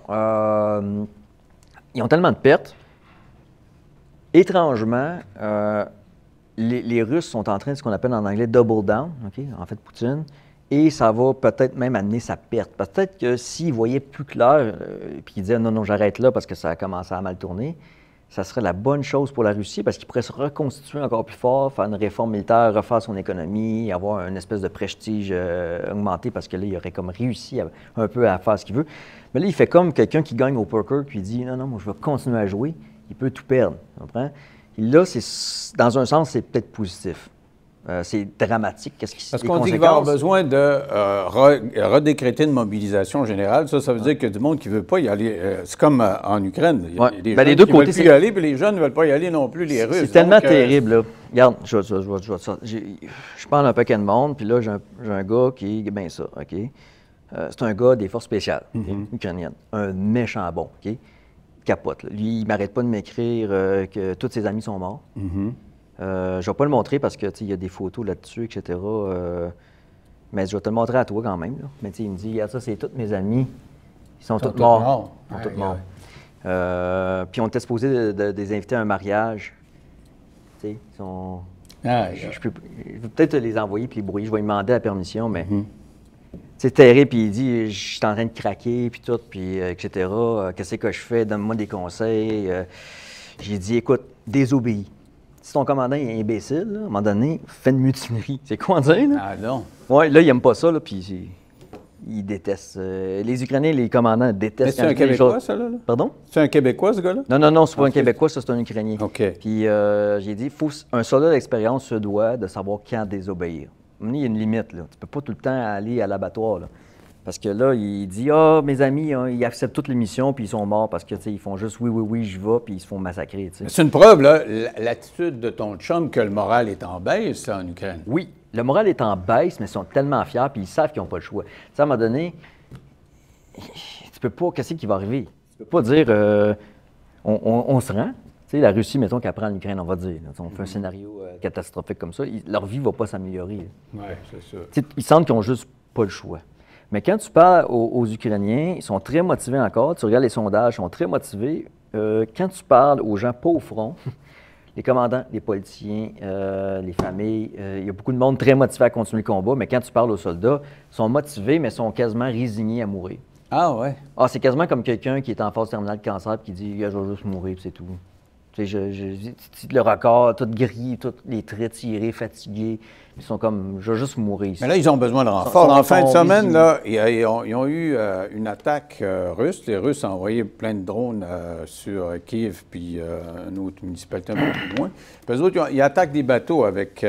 Ils ont tellement de pertes. Étrangement, les Russes sont en train de ce qu'on appelle en anglais double down, okay? En fait, Poutine, et ça va peut-être même amener sa perte. Peut-être que s'ils voyaient plus clair, puis qu'ils disaient non, non, j'arrête là parce que ça a commencé à mal tourner, ça serait la bonne chose pour la Russie parce qu'ils pourraient se reconstituer encore plus fort, faire une réforme militaire, refaire son économie, avoir une espèce de prestige augmenté parce que là, il aurait comme réussi un peu à faire ce qu'il veut. Mais là, il fait comme quelqu'un qui gagne au poker puis il dit non, non, moi, je vais continuer à jouer. Il peut tout perdre, tu comprends? Et là, dans un sens, c'est peut-être positif. C'est dramatique. Parce qu'on dit qu'il va y avoir besoin de redécréter une mobilisation générale. Ça veut dire que du monde qui ne veut pas y aller. C'est comme en Ukraine. Il y a des gens les deux qui côtés, veulent plus y aller, puis les jeunes ne veulent pas y aller non plus, les Russes. C'est tellement terrible, là. Regarde, je parle un paquet de monde, puis là, j'ai un gars qui est bien ça, OK? C'est un gars des forces spéciales ukrainiennes. Un méchant bon, OK? Capote. Là. Lui, il m'arrête pas de m'écrire que tous ses amis sont morts. Je ne vais pas le montrer parce qu'il y a des photos là-dessus, etc. Mais je vais te le montrer à toi quand même. Là. Mais il me dit, regarde ça, c'est tous mes amis. Ils sont tous morts. Ils sont tous morts. Puis on était supposé de les inviter à un mariage. Ils sont... Je peux peut-être les envoyer puis les brouiller. Je vais lui demander la permission, mais... C'est terrible, puis il dit, je suis en train de craquer, puis tout, puis etc. Qu'est-ce que je fais? Donne-moi des conseils. J'ai dit, écoute, désobéis. Si ton commandant est imbécile, là, à un moment donné, fais une mutinerie. C'est quoi dire, là? Ah non. Oui, là, il n'aime pas ça, là, puis il déteste. Les Ukrainiens, les commandants détestent. Mais c'est un Québécois, ça, là? Pardon? C'est un Québécois, ce gars-là? Non, non, non, c'est pas un Québécois, ça, c'est un Ukrainien. OK. Puis j'ai dit, un soldat d'expérience se doit de savoir quand désobéir. Il y a une limite, là. Tu peux pas tout le temps aller à l'abattoir, là. Parce que là, il dit, mes amis, ils acceptent toutes les missions, puis ils sont morts parce que, ils font juste oui, oui, oui, je vais, puis ils se font massacrer, t'sais. C'est une preuve, là, l'attitude de ton chum que le moral est en baisse, en Ukraine. Oui, le moral est en baisse, mais ils sont tellement fiers, puis ils savent qu'ils n'ont pas le choix. Tu sais, à un moment donné, tu peux pas, qu'est-ce qui va arriver? Tu peux pas dire, on se rend. Tu sais, la Russie, mettons qu'elle prend l'Ukraine, on va dire. Là, on fait un scénario catastrophique comme ça, leur vie ne va pas s'améliorer. Oui, c'est ça. T'sais, ils sentent qu'ils n'ont juste pas le choix. Mais quand tu parles aux Ukrainiens, ils sont très motivés encore. Tu regardes les sondages, ils sont très motivés. Quand tu parles aux gens pas au front, les commandants, les politiciens, les familles, il y a beaucoup de monde très motivé à continuer le combat. Mais quand tu parles aux soldats, ils sont motivés, mais sont quasiment résignés à mourir. Ah ouais? Ah, c'est quasiment comme quelqu'un qui est en phase terminale de cancer et qui dit « Je vais juste mourir, puis c'est tout ». Tu sais, le record, tout gris, tous les traits tirés, fatigués. Ils sont comme, je vais juste mourir ici. Mais là, ils ont besoin de renfort. En fin de semaine, là, ils ont eu une attaque russe. Les Russes ont envoyé plein de drones sur Kiev, puis une autre municipalité un peu plus loin. Puis eux autres, ils attaquent des bateaux avec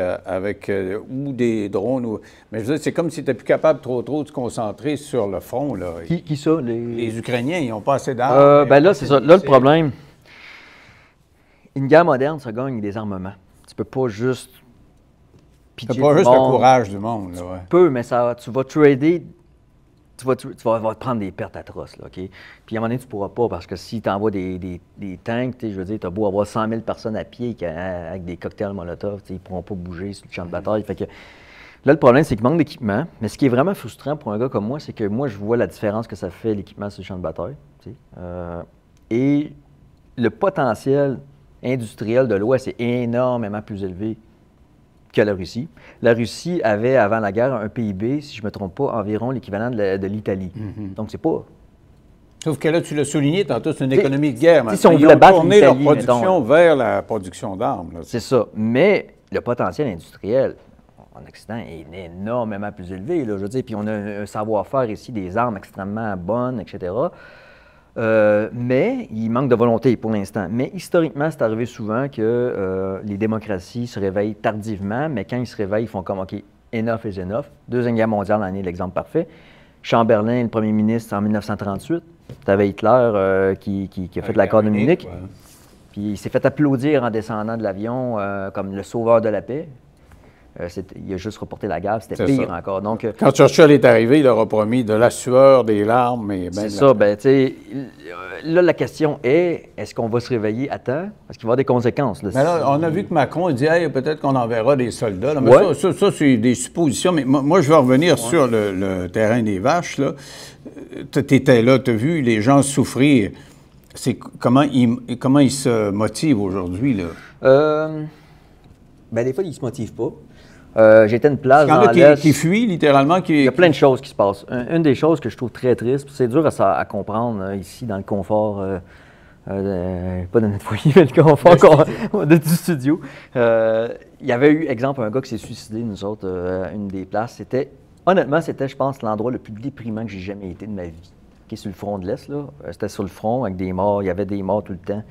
ou des drones. Mais je veux dire, c'est comme s'ils n'étaient plus capables trop de se concentrer sur le front. Là. Qui ça? Les Ukrainiens, ils n'ont pas assez d'armes. Ben là, c'est ça. Là, le problème, une guerre moderne, ça gagne des armements. Tu peux pas juste... C'est pas juste le courage du monde. Là, ouais. Tu peux, mais tu vas trader, tu vas te prendre des pertes atroces, là, OK? Puis à un moment donné, tu ne pourras pas, parce que si tu envoies des tanks, je veux dire, tu as beau avoir 100 000 personnes à pied avec des cocktails Molotov, ils ne pourront pas bouger sur le champ de bataille. Fait que, là, le problème, c'est qu'il manque d'équipement. Mais ce qui est vraiment frustrant pour un gars comme moi, c'est que moi, je vois la différence que ça fait, l'équipement sur le champ de bataille. Et le potentiel industriel de l'Ouest est énormément plus élevé que la Russie. La Russie avait, avant la guerre, un PIB, si je ne me trompe pas, environ l'équivalent de l'Italie. Donc, c'est pas... Sauf que là, tu l'as souligné tantôt, c'est une économie de guerre. Si on ils voulait ont battre tourné leur l'Italie, production vers la production d'armes. C'est ça. Mais le potentiel industriel en Occident est énormément plus élevé. Là, je veux dire, puis on a un savoir-faire ici, des armes extrêmement bonnes, etc. Mais il manque de volonté pour l'instant. Mais historiquement, c'est arrivé souvent que les démocraties se réveillent tardivement, mais quand ils se réveillent, ils font comme « OK, enough is enough ». Deuxième guerre mondiale en est l'exemple parfait. Chamberlain, le premier ministre, en 1938. Tu avais Hitler qui a fait l'accord de Munich. Ouais. Puis il s'est fait applaudir en descendant de l'avion comme le sauveur de la paix. Il a juste reporté la guerre, c'était pire ça. Encore. Donc, quand Churchill est arrivé, il leur a promis de la sueur, des larmes. C'est ça. Ben, tu sais, là, la question est, est-ce qu'on va se réveiller à temps? Parce qu'il va y avoir des conséquences. Là, mais là, on a vu que Macron a dit, hey, peut-être qu'on enverra des soldats. Là. Mais ça, c'est des suppositions. Mais moi, je veux revenir sur le terrain des vaches. Là. tu étais là, tu as vu les gens souffrir. Comment ils se motivent aujourd'hui, là? Ben, des fois, ils ne se motivent pas. J'étais une place Il y en dans a l'Est. qui fuient, littéralement. Il y a plein de choses qui se passent. Une des choses que je trouve très triste, c'est dur à comprendre ici, dans le confort, pas de notre foyer, mais le confort du studio. Il y avait eu, exemple, un gars qui s'est suicidé, nous autres, une des places. Honnêtement, c'était, je pense, l'endroit le plus déprimant que j'ai jamais été de ma vie. Sur le front de l'Est, là. C'était sur le front avec des morts. Il y avait des morts tout le temps.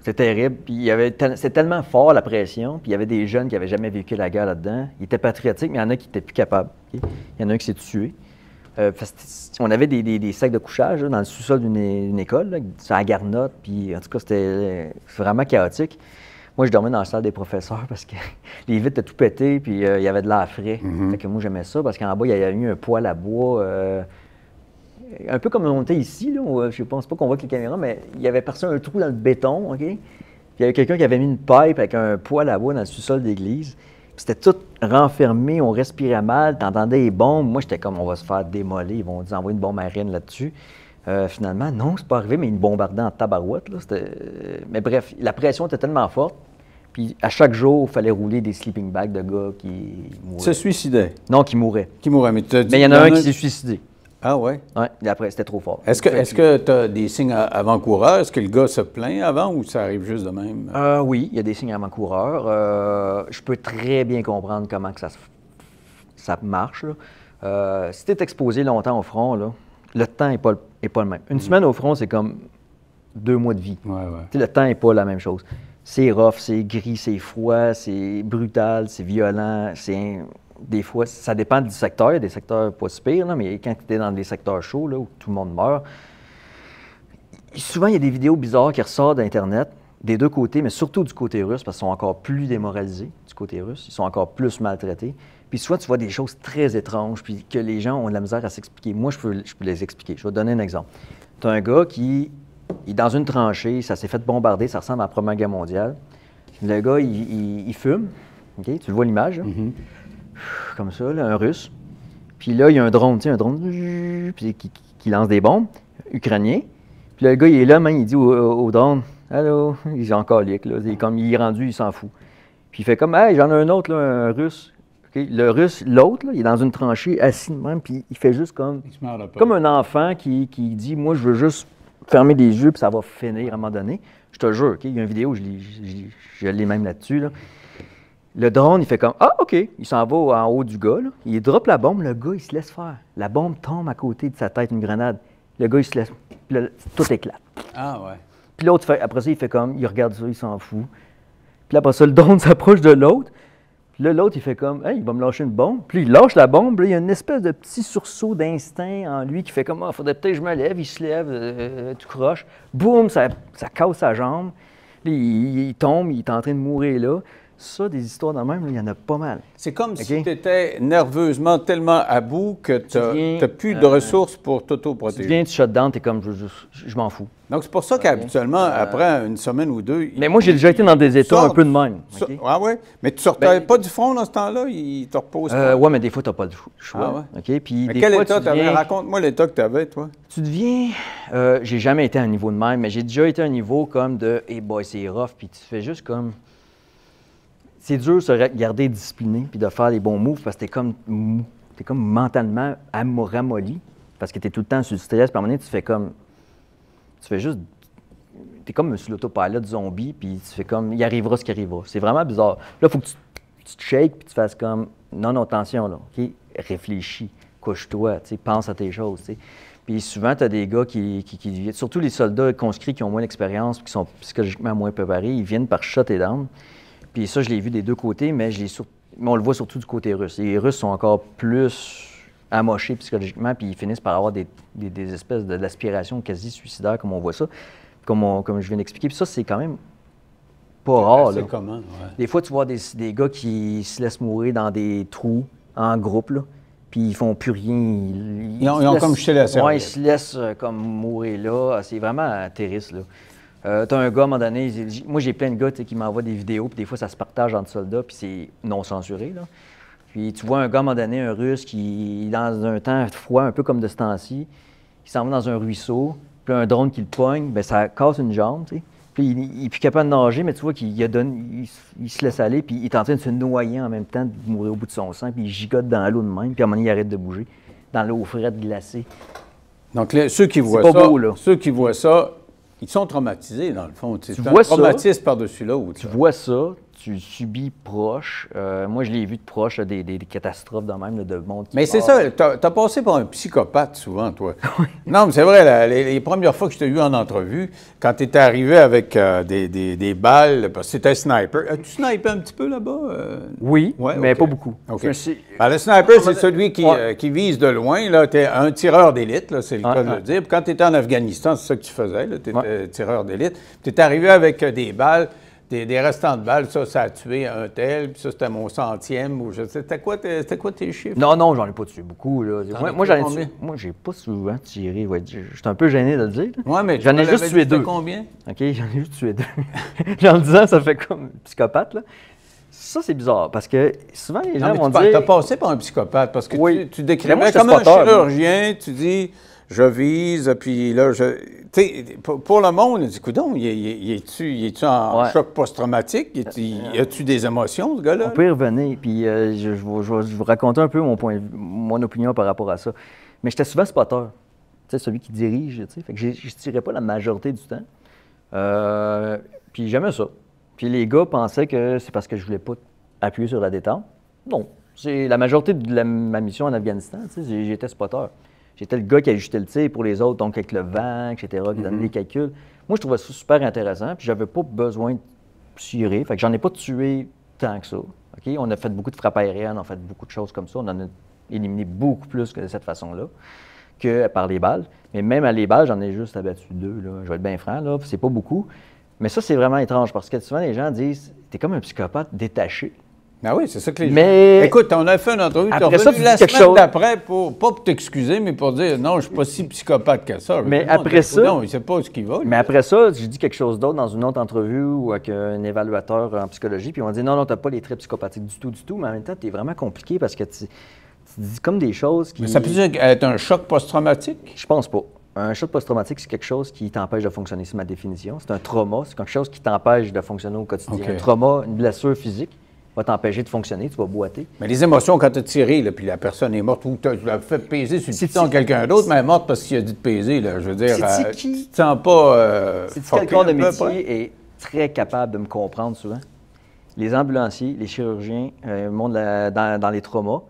C'était terrible. Puis c'était tellement fort, la pression. Puis il y avait des jeunes qui n'avaient jamais vécu la guerre là-dedans. Ils étaient patriotiques, mais il y en a qui n'étaient plus capables. Okay? Il y en a un qui s'est tué. On avait des sacs de couchage là, dans le sous-sol d'une école, là, sur la garnotte. Puis en tout cas, c'était vraiment chaotique. Moi, je dormais dans la salle des professeurs parce que les vitres étaient tout pétées, puis il y avait de l'air frais. Fait que moi, j'aimais ça parce qu'en bas, il y avait eu un poêle à bois. Un peu comme on était ici, là, où, je ne pense pas qu'on voit que les caméras, mais il y avait percé un trou dans le béton, OK? Puis il y avait quelqu'un qui avait mis une pipe avec un poêle à bois dans le sous-sol d'église. Puis c'était tout renfermé, on respirait mal, t'entendais les bombes. Moi, j'étais comme, on va se faire démolir, ils vont nous envoyer une bombe marine là-dessus. Finalement, non, c'est pas arrivé, mais ils nous bombardaient en tabarouette, là. Mais bref, la pression était tellement forte. Puis à chaque jour, il fallait rouler des sleeping bags de gars qui mouraient. Se suicidaient? Non, qui mouraient. Qui mouraient, mais tu as dit... Mais il y en a un qui s'est suicidé. Ah oui? Oui, et après, c'était trop fort. Est-ce que tu as des signes avant-coureurs? Est-ce que le gars se plaint avant ou ça arrive juste de même? Oui, il y a des signes avant-coureurs. Je peux très bien comprendre comment que ça marche. Si tu es exposé longtemps au front, là, le temps n'est pas le même. Une semaine au front, c'est comme 2 mois de vie. Ouais. Le temps n'est pas la même chose. C'est rough, c'est gris, c'est froid, c'est brutal, c'est violent, des fois, ça dépend du secteur. Il y a des secteurs pas si pires, là, mais quand tu es dans des secteurs chauds, là, où tout le monde meurt, souvent, il y a des vidéos bizarres qui ressortent d'Internet, des deux côtés, mais surtout du côté russe, parce qu'ils sont encore plus démoralisés du côté russe. Ils sont encore plus maltraités. Puis soit tu vois des choses très étranges, puis que les gens ont de la misère à s'expliquer. Moi, je peux les expliquer. Je vais te donner un exemple. Tu as un gars qui est dans une tranchée, ça s'est fait bombarder, ça ressemble à la Première Guerre mondiale. Le gars, il fume. Okay? Tu le vois l'image, là? Comme ça, là, un Russe. Puis là, il y a un drone, tu sais, qui lance des bombes, ukrainien. Puis là, le gars, il est là, il dit au drone, « Allô? » Il est encore lique, là. Comme il est rendu, il s'en fout. Puis il fait comme, « Hey, j'en ai un autre, là, un Russe. Okay? » Le Russe, l'autre, il est dans une tranchée, assis de même, puis il fait juste comme un enfant qui dit, « Moi, je veux juste fermer les yeux, puis ça va finir à un moment donné. » Je te jure, okay? Il y a une vidéo, je l'ai même là-dessus, là. Le drone, il fait comme « Ah, OK. » Il s'en va en haut du gars, là. Il drop la bombe. Le gars, il se laisse faire. La bombe tombe à côté de sa tête, une grenade. Le gars, il se laisse... Puis là, tout éclate. Ah, ouais. Puis l'autre, après ça, il fait comme... Il regarde ça, il s'en fout. Puis là, après ça, le drone s'approche de l'autre. Puis là, l'autre, il fait comme « Hey, il va me lâcher une bombe. » Puis il lâche la bombe. Là, il y a une espèce de petit sursaut d'instinct en lui qui fait comme « Ah, faudrait peut-être que je me lève. » Il se lève, tout croche. Boum, ça casse sa jambe. Puis il tombe, il est en train de mourir là. Ça, des histoires de même, il y en a pas mal. C'est comme si tu étais nerveusement tellement à bout que tu n'as plus de ressources pour t'auto-protéger. Tu viens, tu shut down, tu es comme, je m'en fous. Donc, c'est pour ça qu'habituellement, après une semaine ou deux... Mais moi, j'ai déjà été dans des états un peu de même. Okay? Ah oui? Mais tu ne sortais pas du front dans ce temps-là? Il te repose pas? Oui, mais des fois, tu n'as pas le choix. Ah ouais? Okay? Puis, mais des quel fois, état tu avais? Raconte-moi l'état que tu avais, toi. Tu deviens... j'ai jamais été à un niveau de même, mais j'ai déjà été à un niveau comme de « Hey boy, c'est rough », puis tu fais juste comme... C'est dur de se garder discipliné puis de faire les bons moves parce que t'es comme mentalement ramolli parce que t'es tout le temps sur le stress. Puis à un moment donné, tu fais juste... T'es comme sur l'autopilot zombie puis tu fais comme, il arrivera ce qui arrivera. C'est vraiment bizarre. Là, il faut que tu te shakes puis tu fasses comme, non, attention, là, OK? Réfléchis, couche-toi, pense à tes choses, t'sais. Puis souvent, tu as des gars qui surtout les soldats conscrits qui ont moins d'expérience qui sont psychologiquement moins préparés, ils viennent par shot et down. Puis ça, je l'ai vu des deux côtés, mais on le voit surtout du côté russe. Les Russes sont encore plus amochés psychologiquement, puis ils finissent par avoir des espèces d'aspirations quasi suicidaires, comme on voit ça, comme je viens d'expliquer. Puis ça, c'est quand même pas rare. C'est commun, ouais. Des fois, tu vois des gars qui se laissent mourir dans des trous en groupe, là, puis ils font plus rien. Ils ont comme jeté la cervelle. Oui, ils se laissent comme mourir là. C'est vraiment terrible, là. Tu as un gars, à un moment donné, moi j'ai plein de gars qui m'envoient des vidéos, puis des fois ça se partage entre soldats, puis c'est non censuré, là. Puis tu vois un gars, à un moment donné, un Russe, qui, dans un temps froid, un peu comme de ce temps-ci, il s'en va dans un ruisseau, puis un drone qui le pogne, bien, ça casse une jambe, tu sais. Puis il n'est plus capable de nager, mais tu vois qu'il il se laisse aller, puis il est en train de se noyer en même temps, de mourir au bout de son sang, puis il gigote dans l'eau de même, puis à un moment donné, il arrête de bouger, dans l'eau frette glacée. Donc, ceux qui voient ça, ils sont traumatisés, dans le fond. C'est un traumatisme par-dessus l'autre. Tu vois ça, tu le subis proche. Moi, je l'ai vu de proche, là, des catastrophes de même, là, de monde qui Mais c'est ça, tu as passé par un psychopathe souvent, toi. Non, mais c'est vrai, là, les premières fois que je t'ai vu en entrevue, quand tu étais arrivé avec des balles, parce que c'était sniper. As-tu snipé un petit peu là-bas? Oui, ouais, mais pas beaucoup. Okay. Ben, le sniper, c'est celui qui vise de loin. Tu es un tireur d'élite, c'est le cas de le dire. Puis quand tu étais en Afghanistan, c'est ça que tu faisais, tu étais tireur d'élite. Tu es arrivé avec des balles. Des restants de balles, ça a tué un tel, puis ça, c'était mon centième, ou je sais. C'était quoi tes chiffres? Non, j'en ai pas tué beaucoup, là. Moi, j'en ai tué. Moi, j'ai pas souvent tiré, ouais. Je suis un peu gêné de le dire. Oui, mais j'en ai juste tué 2. Combien? OK, j'en ai juste tué 2. En le disant, ça fait comme psychopathe, là. Ça, c'est bizarre, parce que souvent, les gens vont dire... Tu as passé par un psychopathe, parce que tu décrivais comme un chirurgien, tu dis... Je vise, puis là, pour le monde, il dit, coudonc, es-tu en choc post-traumatique? Y a-tu des émotions, ce gars-là? On peut y revenir, puis je vais vous raconter un peu mon opinion par rapport à ça. Mais j'étais souvent spotter, celui qui dirige, fait que je ne tirais pas la majorité du temps. Puis j'aimais ça. Puis les gars pensaient que c'est parce que je voulais pas appuyer sur la détente. Non, c'est la majorité de ma mission en Afghanistan, j'étais spotter. J'étais le gars qui ajustait le tir pour les autres, donc avec le vent, etc., qui donnait les calculs. Moi, je trouvais ça super intéressant, puis j'avais pas besoin de tirer. Fait que j'en ai pas tué tant que ça. Okay? On a fait beaucoup de frappes aériennes, on a fait beaucoup de choses comme ça. On en a éliminé beaucoup plus que de cette façon-là que par les balles. Mais même à les balles, j'en ai juste abattu 2. Là. Je vais être bien franc, là, c'est pas beaucoup. Mais ça, c'est vraiment étrange, parce que souvent, les gens disent « T'es comme un psychopathe détaché ». Ah oui, c'est ça que les gens... Écoute, on a fait une entrevue, tu as revenu la semaine d'après, pas pour t'excuser, mais pour dire, non, je ne suis pas si psychopathe que ça. Mais après ça... Non, il ne sait pas ce qu'il va. Mais après ça, j'ai dit quelque chose d'autre dans une autre entrevue ou avec un évaluateur en psychologie, puis on dit, non, tu n'as pas les traits psychopathiques du tout, mais en même temps, tu es vraiment compliqué parce que tu dis comme des choses qui... Mais ça peut être un choc post-traumatique? Je pense pas. Un choc post-traumatique, c'est quelque chose qui t'empêche de fonctionner, c'est ma définition. C'est un trauma, c'est quelque chose qui t'empêche de fonctionner au quotidien. Okay. Un trauma, une blessure physique, va t'empêcher de fonctionner, tu vas boiter. Mais les émotions, quand tu as tiré, là, puis la personne est morte, ou tu l'as fait peser sur le piton quelqu'un d'autre, mais elle est morte parce qu'il a dit de peser, là, je veux dire, tu te sens pas... C'est quel corps de métier est très capable de me comprendre souvent? Les ambulanciers, les chirurgiens, le monde dans les traumas,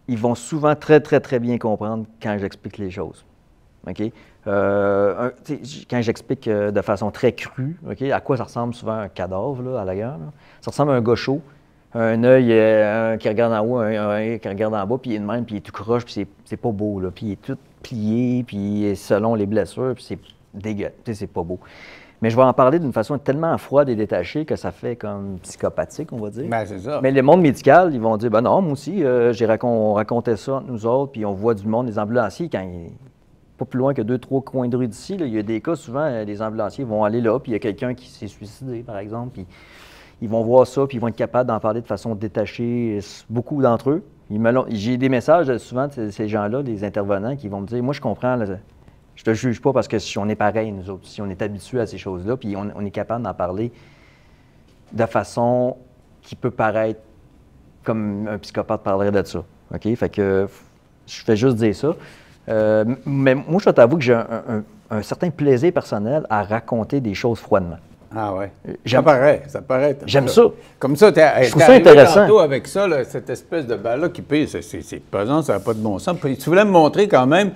ils vont souvent très, très, très bien comprendre quand j'explique les choses. OK? Quand j'explique de façon très crue, OK, à quoi ça ressemble souvent un cadavre, là, à la guerre, là? Ça ressemble à un gars chaud. Un œil qui regarde en haut, un œil qui regarde en bas, puis il est de même, puis il est tout croche, puis c'est pas beau, là. Puis il est tout plié, puis selon les blessures, puis c'est dégueu, c'est pas beau. Mais je vais en parler d'une façon tellement froide et détachée que ça fait comme psychopathique, on va dire. Bien, c'est ça. Mais le monde médical, ils vont dire, ben non, moi aussi, on racontait ça entre nous autres, puis on voit du monde, des ambulanciers, quand pas plus loin que 2-3 coins de rue d'ici, il y a des cas, souvent, les ambulanciers vont aller là, puis il y a quelqu'un qui s'est suicidé, par exemple, puis ils vont voir ça, puis ils vont être capables d'en parler de façon détachée, beaucoup d'entre eux. J'ai des messages souvent de ces gens-là, des intervenants, qui vont me dire, moi, je comprends, là, je te juge pas parce que si on est pareil, nous autres, si on est habitués à ces choses-là, puis on est capable d'en parler de façon qui peut paraître comme un psychopathe parlerait de ça. OK? Fait que je fais juste dire ça. Mais moi, je t'avoue que j'ai un certain plaisir personnel à raconter des choses froidement. Ah ouais. Ça paraît. J'aime ça. Comme ça, je trouve ça intéressant. Avec ça, là, cette espèce de balle-là qui pèse, c'est pesant, ça n'a pas de bon sens. Puis, tu voulais me montrer quand même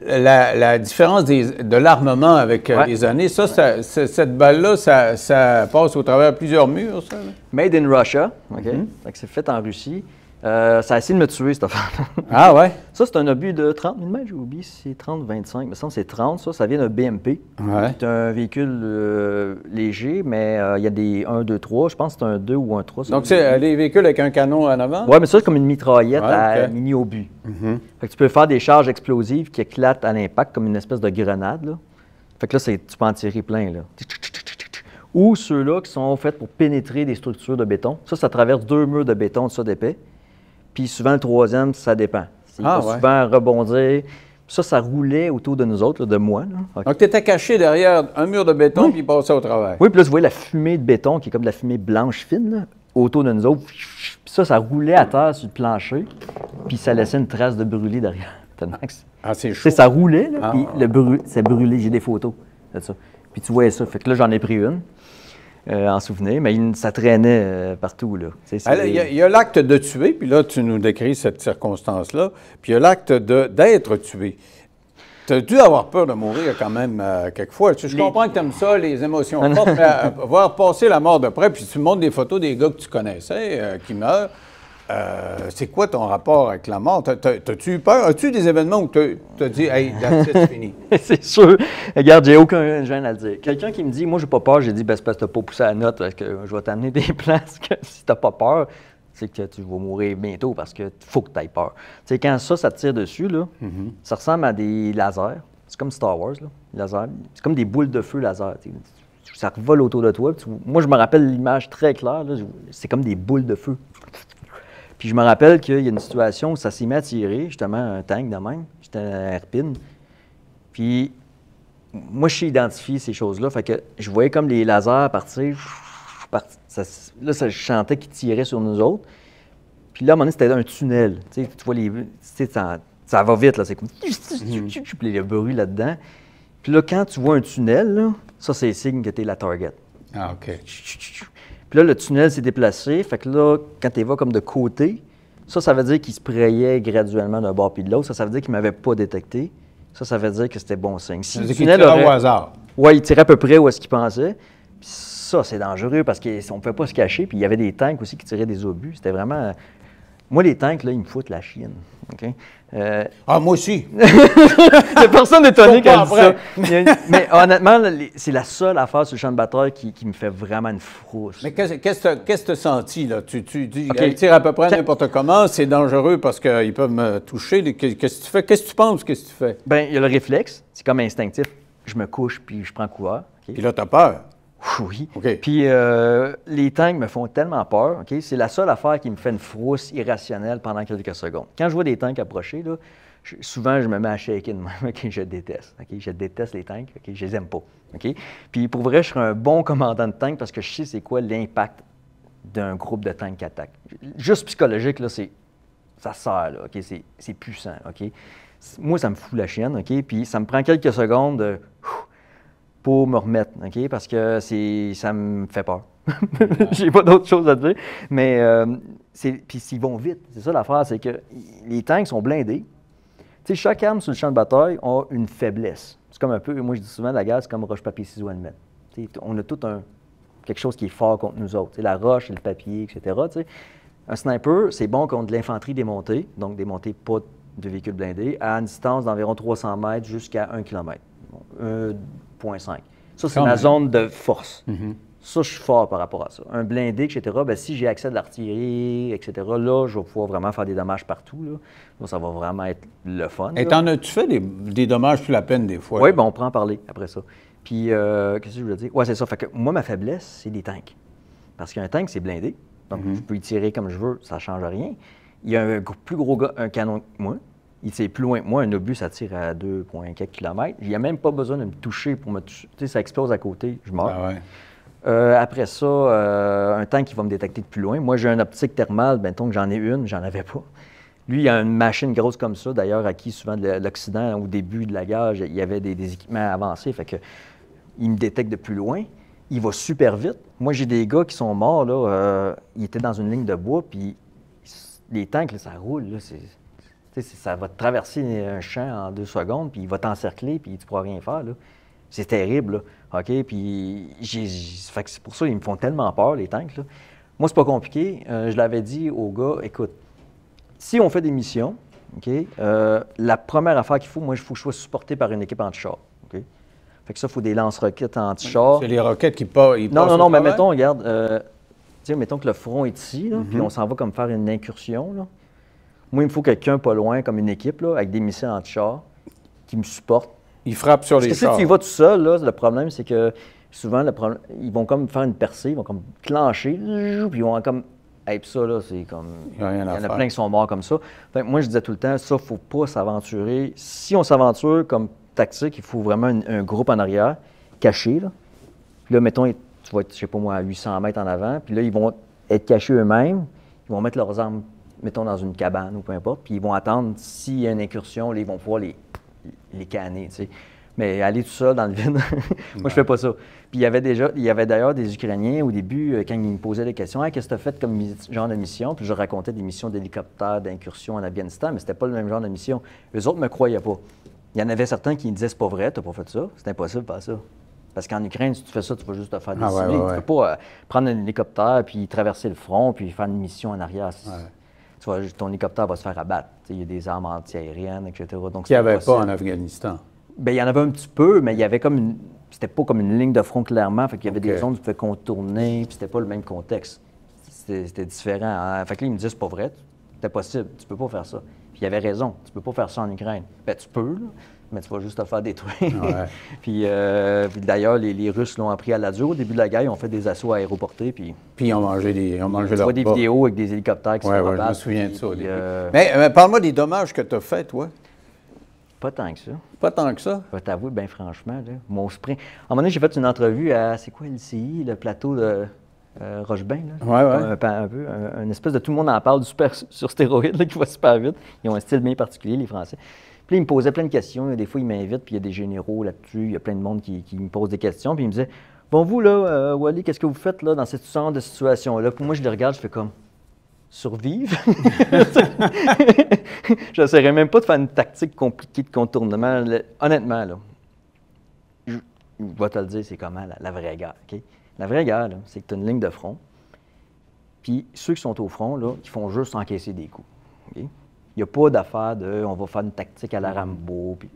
la différence de l'armement avec les années. Cette balle-là, ça passe au travers de plusieurs murs, ça? Là. Made in Russia, OK? C'est fait en Russie. Ça a essayé de me tuer, cette affaire. Ah ouais? Ça, c'est un obus de 30 mm, j'ai oublié si c'est 30-25, mais ça, c'est 30, ça vient d'un BMP. Ouais. C'est un véhicule léger, mais il y a des 1, 2, 3, je pense que c'est un 2 ou un 3. Donc, c'est des véhicules avec un canon en avant? Oui, mais ça, c'est comme une mitraillette à mini-obus. Fait que tu peux faire des charges explosives qui éclatent à l'impact, comme une espèce de grenade, là. Fait que là, tu peux en tirer plein, là. Ou ceux-là qui sont faits pour pénétrer des structures de béton. Ça traverse 2 murs de béton de ça d'épais. Puis souvent, le troisième, ça dépend. Il va souvent rebondir. Ça roulait autour de nous autres, là, de moi. Là. Okay. Donc, tu étais caché derrière un mur de béton, puis il passait au travail. Oui, puis là, tu voyais la fumée de béton, qui est comme de la fumée blanche fine, là, autour de nous autres. Puis ça roulait à terre sur le plancher, puis ça laissait une trace de brûlé derrière. Ah, c'est chaud. Ça roulait, là, puis ça brûlait. J'ai des photos de ça. Puis tu voyais ça. Fait que là, j'en ai pris une. En souvenir, mais ça traînait partout. Là. Il y a l'acte de tuer, puis là, tu nous décris cette circonstance-là, puis il y a l'acte d'être tué. Tu as dû avoir peur de mourir quand même quelquefois. Je comprends que tu aimes ça, les émotions fortes, mais voir passer la mort de près, puis tu montres des photos des gars que tu connaissais qui meurent. C'est quoi ton rapport avec la mort? T'as-tu eu peur? As-tu eu des événements où tu as dit « Hey, c'est fini ». C'est sûr. Regarde, j'ai aucun gêne à le dire. Quelqu'un qui me dit « Moi, j'ai pas peur », j'ai dit « Ben, c'est parce que t'as pas poussé la note, parce que je vais t'amener des places que si t'as pas peur, c'est que tu vas mourir bientôt parce qu'il faut que tu aies peur. » Tu sais, quand ça te tire dessus, là, ça ressemble à des lasers. C'est comme Star Wars, là, laser. C'est comme des boules de feu laser. Ça revole autour de toi. Moi, je me rappelle l'image très claire. C'est comme des boules de feu. Puis je me rappelle qu'il y a une situation où ça s'est mis à tirer, justement, un tank de même. J'étais à Herpine. Puis moi, je sais identifier ces choses-là. Fait que je voyais comme les lasers partir. Là, je sentais qu'ils tiraient sur nous autres. Puis là, à un moment donné, c'était un tunnel. Tu vois, ça va vite, là. C'est comme... Puis le bruit là-dedans. Puis là, quand tu vois un tunnel, là, ça, c'est signe que tu es la target. Ah, OK. Puis là, le tunnel s'est déplacé. Fait que là, quand tu vas comme de côté, ça veut dire qu'il se sprayait graduellement d'un bord puis de l'autre. Ça veut dire qu'il ne m'avait pas détecté. Ça veut dire que c'était bon signe. Si le tunnel tirait au hasard. Oui, il tirait à peu près où est-ce qu'il pensait. Puis ça, c'est dangereux parce qu'on ne pouvait pas se cacher. Puis il y avait des tanks aussi qui tiraient des obus. C'était vraiment... Moi, les tanks, là, ils me foutent la chienne. OK? Moi aussi. Il n'y a personne étonné quand je dis ça. Mais honnêtement, c'est la seule affaire sur le champ de bataille qui me fait vraiment une frousse. Mais qu'est-ce que tu as senti, là? Tu dis, ils tirent à peu près n'importe comment, c'est dangereux parce qu'ils peuvent me toucher. Qu'est-ce que tu fais? Qu'est-ce que tu penses? Qu'est-ce que tu fais? Bien, il y a le réflexe. C'est comme instinctif. Je me couche puis je prends couvert. Okay? Puis là, tu as peur. Oui. Okay. Puis les tanks me font tellement peur. Okay? C'est la seule affaire qui me fait une frousse irrationnelle pendant quelques secondes. Quand je vois des tanks approcher, là, souvent, je me mets à shaker de même. Okay? Je déteste. Okay? Je déteste les tanks. Okay? Je les aime pas. Okay? Puis pour vrai, je serais un bon commandant de tank parce que je sais c'est quoi l'impact d'un groupe de tanks qui attaque. Juste psychologique, là, ça sert. Là, okay? C'est puissant. Okay? Moi, ça me fout la chienne. Okay? Puis ça me prend quelques secondes pour me remettre, OK? Parce que ça me fait peur. J'ai pas d'autre chose à dire. Mais puis ils vont vite. C'est ça l'affaire, c'est que les tanks sont blindés. Tu sais, chaque arme sur le champ de bataille a une faiblesse. C'est comme un peu, moi je dis souvent, la guerre, c'est comme roche, papier, ciseaux, allumettes. On a tout quelque chose qui est fort contre nous autres. T'sais, la roche et le papier, etc. T'sais. Un sniper, c'est bon contre de l'infanterie démontée, donc démontée pas de véhicules blindés, à une distance d'environ 300 mètres jusqu'à 1 km. 1,5. Ça, c'est ma zone de force. Ça, je suis fort par rapport à ça. Un blindé, etc., bien, si j'ai accès à de l'artillerie, etc., là, je vais pouvoir vraiment faire des dommages partout. Là, ça va vraiment être le fun. Et t'en as-tu fait des dommages plus la peine des fois? Oui, bien, on prend en parler après ça. Puis, qu'est-ce que je voulais dire? Oui, c'est ça. Fait que moi, ma faiblesse, c'est des tanks. Parce qu'un tank, c'est blindé. Donc, je peux y tirer comme je veux, ça ne change rien. Il y a un plus gros gars, un canon que moi. Il tire plus loin que moi. Un obus, ça tire à 2,4 km. Il n'y a même pas besoin de me toucher pour me toucher. Tu sais, ça explose à côté, je meurs. Ah ouais. Après ça, un tank qui va me détecter de plus loin. Moi, j'ai une optique thermale, mettons que j'en ai une, j'en avais pas. Lui, il a une machine grosse comme ça, d'ailleurs, acquis souvent de l'Occident au début de la guerre. Il y avait des équipements avancés, fait que il me détecte de plus loin. Il va super vite. Moi, j'ai des gars qui sont morts, là. Ils étaient dans une ligne de bois, puis les tanks, là, ça roule, là. Ça va te traverser un champ en 2 secondes, puis il va t'encercler, puis tu ne pourras rien faire, là. C'est terrible, là. OK? Puis, fait que c'est pour ça qu'ils me font tellement peur, les tanks, là. Moi, c'est pas compliqué. Je l'avais dit aux gars, écoute, si on fait des missions, OK, la première affaire qu'il faut, moi, il faut que je sois supporté par une équipe anti-char. OK? Fait que ça, il faut des lance-roquettes anti-char. C'est les roquettes qui passent. Non, mais mettons, regarde, tu sais, mettons que le front est ici, là, puis on s'en va comme faire une incursion, là. Moi, il me faut quelqu'un pas loin, comme une équipe, là, avec des missiles anti-char, qui me supporte. Ils frappent sur les chars. Parce que si tu y vas tout seul, là, le problème, c'est que souvent, ils vont comme faire une percée, ils vont comme clencher, puis ils vont comme Et puis ça, là, c'est comme... Il y a rien à Il y en a faire. plein qui sont morts comme ça. Fait que moi, je disais tout le temps, ça, il ne faut pas s'aventurer. Si on s'aventure comme tactique, il faut vraiment un groupe en arrière, caché, là. Puis là, mettons, tu vas être, je sais pas moi, à 800 mètres en avant. Puis là, ils vont être cachés eux-mêmes. Ils vont mettre leurs armes, mettons, dans une cabane ou peu importe. Puis ils vont attendre, s'il y a une incursion, là, ils vont pouvoir les canner, tu sais. Mais aller tout seul dans le vide, moi, je fais pas ça. Puis il y avait d'ailleurs des Ukrainiens au début, quand ils me posaient des questions, hey, qu'est-ce que tu as fait comme genre de mission? Puis je racontais des missions d'hélicoptère, d'incursion en Afghanistan, mais c'était pas le même genre de mission. Eux autres me croyaient pas. Il y en avait certains qui me disaient, c'est pas vrai, t'as pas fait ça, c'est impossible de faire ça. Parce qu'en Ukraine, si tu fais ça, tu vas juste te faire décimer. ouais. Tu peux pas prendre un hélicoptère, puis traverser le front, puis faire une mission en arrière. Ton hélicoptère va se faire abattre. Il y a des armes antiaériennes, etc. Donc, Qu'il n'y avait pas en Afghanistan. Bien, il y en avait un petit peu, mais il y avait comme une... C'était pas comme une ligne de front clairement, fait qu'il y avait des zones où tu pouvais contourner, puis c'était pas le même contexte. C'était différent. Hein? Fait que là, ils me disaient, c'est pas vrai, c'est impossible, tu peux pas faire ça. Puis il avait raison, tu peux pas faire ça en Ukraine. Bien, tu peux, là, mais tu vas juste te faire détruire. Puis d'ailleurs, les Russes l'ont appris à la dure. Au début de la guerre, ils ont fait des assauts aéroportés, puis ils ont mangé tu vois des vidéos avec des hélicoptères qui se je rebattent. me souviens de ça au puis, début. Mais parle-moi des dommages que tu as faits, toi. Pas tant que ça. Pas tant que ça. Je vais t'avouer, bien franchement, là, mon sprint. À un moment donné, j'ai fait une entrevue à, c'est quoi LCI, le plateau de Rochebain, là? Un espèce de tout le monde en parle, du super sur stéroïdes, là, qui va super vite. Ils ont un style bien particulier, les Français. Puis là, ils me posaient plein de questions. Des fois, ils m'invitent, puis il y a des généraux là-dessus. Il y a plein de monde qui me pose des questions. Puis ils me disaient, bon, vous, là, Wally, qu'est-ce que vous faites là, dans cette sorte de situation-là? Puis moi, je les regarde, je fais comme, survivre. Je n'essaierai même pas de faire une tactique compliquée de contournement. Honnêtement, là, je vais te le dire, c'est comment la vraie guerre. Okay? La vraie guerre, là, c'est que tu as une ligne de front, puis ceux qui sont au front, là, qui font juste encaisser des coups. Okay? Il n'y a pas d'affaire de on va faire une tactique à la Rambo, puis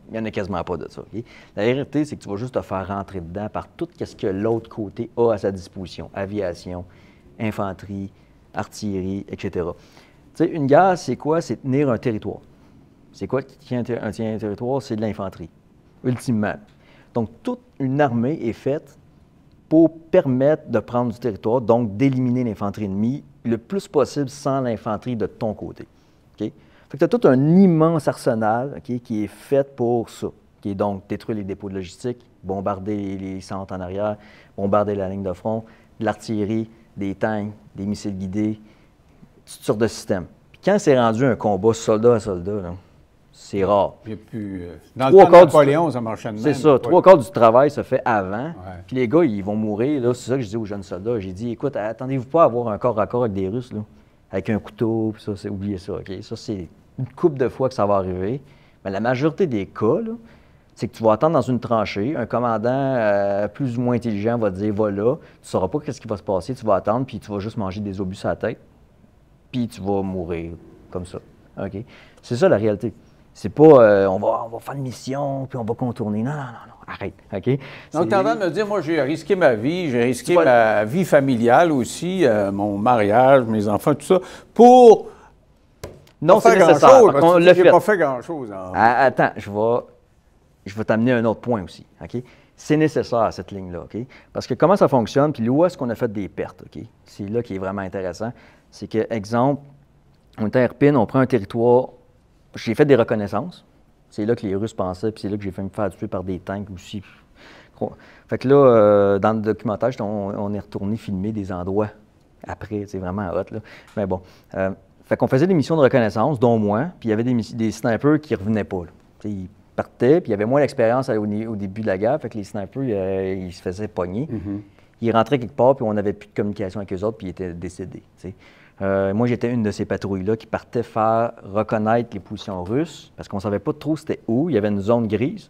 il n'y en a quasiment pas de ça. Okay? La réalité, c'est que tu vas juste te faire rentrer dedans par tout ce que l'autre côté a à sa disposition. Aviation, infanterie, artillerie, etc. Tu sais, une guerre, c'est quoi? C'est tenir un territoire. C'est quoi qui tient un territoire? C'est de l'infanterie, ultimement. Donc, toute une armée est faite pour permettre de prendre du territoire, donc d'éliminer l'infanterie ennemie le plus possible sans l'infanterie de ton côté. Okay? Fait que tu as tout un immense arsenal, okay, qui est fait pour ça. Okay? Donc, détruire les dépôts de logistique, bombarder les centres en arrière, bombarder la ligne de front, de l'artillerie, des tanks, des missiles guidés, toutes sortes de systèmes. Puis quand c'est rendu un combat soldat à soldat, c'est rare. Il y a plus, dans le temps de Napoléon, ça marchait de même. C'est ça. 3/4 du travail se fait avant. Puis les gars, ils vont mourir. Là, c'est ça que je dis aux jeunes soldats. J'ai dit, écoute, attendez-vous pas à avoir un corps à corps avec des Russes, là, avec un couteau, puis ça, oubliez ça. Okay? Ça, c'est une couple de fois que ça va arriver. Mais la majorité des cas, là, c'est que tu vas attendre dans une tranchée, un commandant plus ou moins intelligent va te dire, va là, tu ne sauras pas ce qui va se passer, tu vas attendre, puis tu vas juste manger des obus à la tête, puis tu vas mourir comme ça. OK? C'est ça la réalité. C'est pas, on va faire une mission, puis on va contourner. Non, arrête. OK? Donc, tu es en train de me dire, moi, j'ai risqué ma vie, j'ai risqué ma vie familiale aussi, mon mariage, mes enfants, tout ça, pour... Non, c'est nécessaire. On l'a fait. J'ai pas fait grand-chose. Attends, je vais t'amener à un autre point aussi, OK? C'est nécessaire, cette ligne-là, OK? Parce que comment ça fonctionne, puis où est-ce qu'on a fait des pertes, OK? C'est là qui est vraiment intéressant. C'est que, exemple, on est à Irpin, on prend un territoire, j'ai fait des reconnaissances. C'est là que les Russes pensaient, puis c'est là que j'ai fait me faire tuer par des tanks aussi. Fait que là, dans le documentaire, on est retourné filmer des endroits après, c'est vraiment hot, là. Mais bon, fait qu'on faisait des missions de reconnaissance, dont moi, puis il y avait des snipers qui ne revenaient pas, là. Ils partaient, puis il y avait moins d'expérience au début de la guerre, fait que les snipers, ils se faisaient pogner. Ils rentraient quelque part, puis on n'avait plus de communication avec eux autres, puis ils étaient décédés. Moi, j'étais une de ces patrouilles-là qui partait faire reconnaître les positions russes, parce qu'on ne savait pas trop c'était où, il y avait une zone grise.